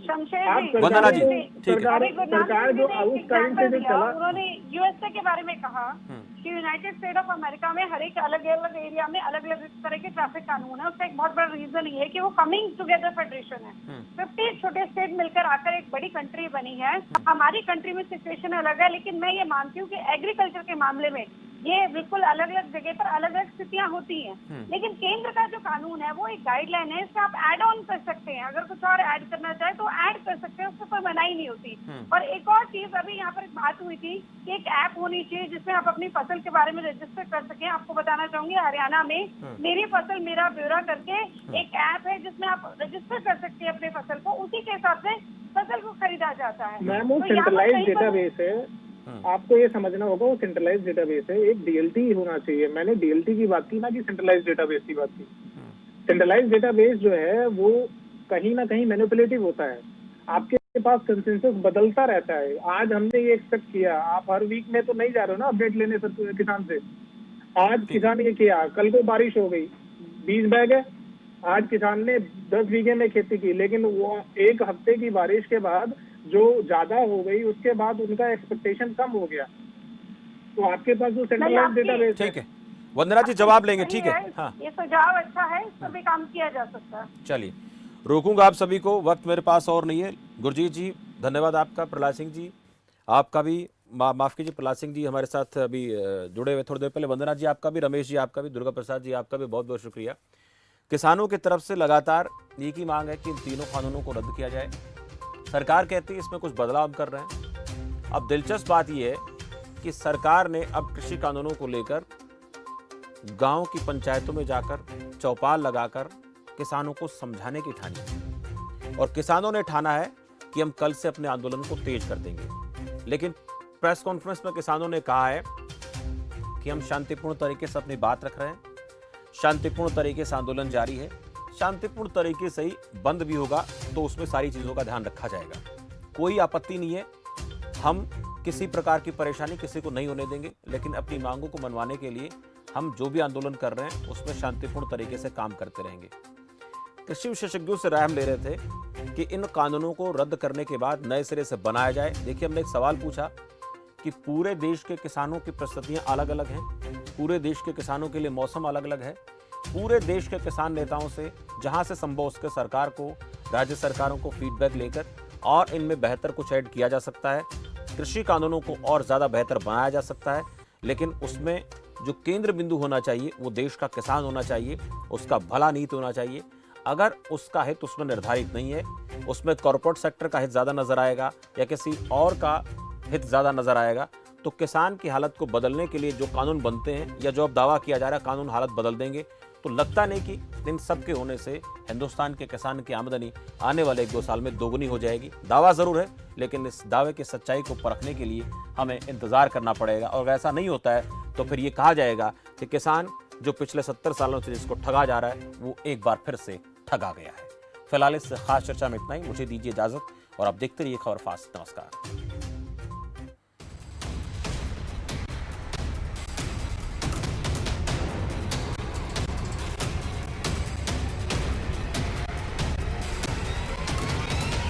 वंदना जी, ठीक है। सरकार जो उस टाइम से जो चला, उन्होंने यूएसए के बारे में कहा कि यूनाइटेड स्टेट ऑफ अमेरिका में हर एक अलग अलग एरिया में अलग अलग तरह के ट्रैफिक कानून है। उसका एक बहुत बड़ा रीजन ये है कि वो कमिंग टुगेदर फेडरेशन है। 50 छोटे स्टेट मिलकर आकर एक बड़ी कंट्री बनी है। हमारी कंट्री में सिचुएशन अलग है, लेकिन मैं ये मानती हूँ कि एग्रीकल्चर के मामले में ये बिल्कुल अलग अलग जगह पर अलग अलग स्थितियां होती हैं। लेकिन केंद्र का जो कानून है वो एक गाइडलाइन है, इससे आप ऐड ऑन कर सकते हैं। अगर कुछ और ऐड करना चाहे तो ऐड कर सकते हैं, उससे कोई मनाही नहीं होती। और एक और चीज, अभी यहाँ पर एक बात हुई थी कि एक ऐप होनी चाहिए जिसमें आप अपनी फसल के बारे में रजिस्टर कर सकें। आपको बताना चाहूंगी हरियाणा में मेरी फसल मेरा ब्यौरा करके एक ऐप है जिसमें आप रजिस्टर कर सकते हैं अपने फसल को, उसी के हिसाब से फसल को खरीदा जाता है। मैम वो सेंट्रलाइज्ड डेटाबेस है, आपको ये समझना होगा, वो सेंट्रलाइज्ड डेटाबेस है। एक डीएलटी होना चाहिए। मैंने डीएलटी की बात की ना कि सेंट्रलाइज्ड डेटाबेस की बात की। सेंट्रलाइज्ड डेटाबेस जो है वो कहीं ना कहीं मैनिपुलेटिव होता है, आपके पास कंसेंसस बदलता रहता है। आज हमने ये एक्सपेक्ट किया, आप हर वीक में तो नहीं जा रहे हो ना अपडेट लेने किसान से। आज किसान ये किया, कल को बारिश हो गई, 20 बैग है, आज किसान ने 10 बीघे में खेती की, लेकिन वो एक हफ्ते की बारिश के बाद जो ज्यादा हो गई उसके बाद उनका एक्सपेक्टेशन कम हो गया। तो आपके पास जो सेंट्रलाइज्ड डेटाबेस, ठीक है वंदना जी जवाब लेंगे, ठीक है। हाँ, ये सुझाव अच्छा है, इस पर भी काम किया जा सकता है। चलिए रोकूंगा आप सभी को, वक्त मेरे पास और नहीं है। गुरजीत जी धन्यवाद आपका, प्रहलाद सिंह जी आपका भी, माफ कीजिए प्रहलाद सिंह जी हमारे साथ अभी जुड़े हुए थोड़ी देर पहले, वंदना जी आपका भी, रमेश जी आपका भी, दुर्गा प्रसाद जी आपका भी बहुत बहुत शुक्रिया। किसानों की तरफ से लगातार एक ही मांग है कि इन तीनों कानूनों को रद्द किया जाए। सरकार कहती है इसमें कुछ बदलाव कर रहे हैं। अब दिलचस्प बात यह है कि सरकार ने अब कृषि कानूनों को लेकर गांव की पंचायतों में जाकर चौपाल लगाकर किसानों को समझाने की ठानी है और किसानों ने ठाना है कि हम कल से अपने आंदोलन को तेज कर देंगे। लेकिन प्रेस कॉन्फ्रेंस में किसानों ने कहा है कि हम शांतिपूर्ण तरीके से अपनी बात रख रहे हैं, शांतिपूर्ण तरीके से आंदोलन जारी है, शांतिपूर्ण तरीके से ही बंद भी होगा तो उसमें सारी चीज़ों का ध्यान रखा जाएगा। कोई आपत्ति नहीं है, हम किसी प्रकार की परेशानी किसी को नहीं होने देंगे, लेकिन अपनी मांगों को मनवाने के लिए हम जो भी आंदोलन कर रहे हैं उसमें शांतिपूर्ण तरीके से काम करते रहेंगे। कृषि विशेषज्ञों से राय हम ले रहे थे कि इन कानूनों को रद्द करने के बाद नए सिरे से बनाया जाए। देखिए हमने एक सवाल पूछा कि पूरे देश के किसानों की परिस्थितियाँ अलग अलग हैं, पूरे देश के किसानों के लिए मौसम अलग अलग है। पूरे देश के किसान नेताओं से जहां से संभव उसके सरकार को, राज्य सरकारों को फीडबैक लेकर और इनमें बेहतर कुछ ऐड किया जा सकता है, कृषि कानूनों को और ज़्यादा बेहतर बनाया जा सकता है। लेकिन उसमें जो केंद्र बिंदु होना चाहिए वो देश का किसान होना चाहिए, उसका भला निहित होना चाहिए। अगर उसका हित उसमें निर्धारित नहीं है, उसमें कॉर्पोरेट सेक्टर का हित ज़्यादा नजर आएगा या किसी और का हित ज़्यादा नजर आएगा, तो किसान की हालत को बदलने के लिए जो कानून बनते हैं या जो अब दावा किया जा रहा है कानून हालत बदल देंगे, तो लगता नहीं कि इन सब के होने से हिंदुस्तान के किसान की आमदनी आने वाले 1-2 साल में दोगुनी हो जाएगी। दावा ज़रूर है, लेकिन इस दावे की सच्चाई को परखने के लिए हमें इंतज़ार करना पड़ेगा। और अगर ऐसा नहीं होता है तो फिर ये कहा जाएगा कि किसान जो पिछले 70 सालों से जिसको ठगा जा रहा है वो एक बार फिर से ठगा गया है। फिलहाल इस खास चर्चा में इतना ही। मुझे दीजिए इजाज़त और आप देखते रहिए खबर फास्ट। नमस्कार।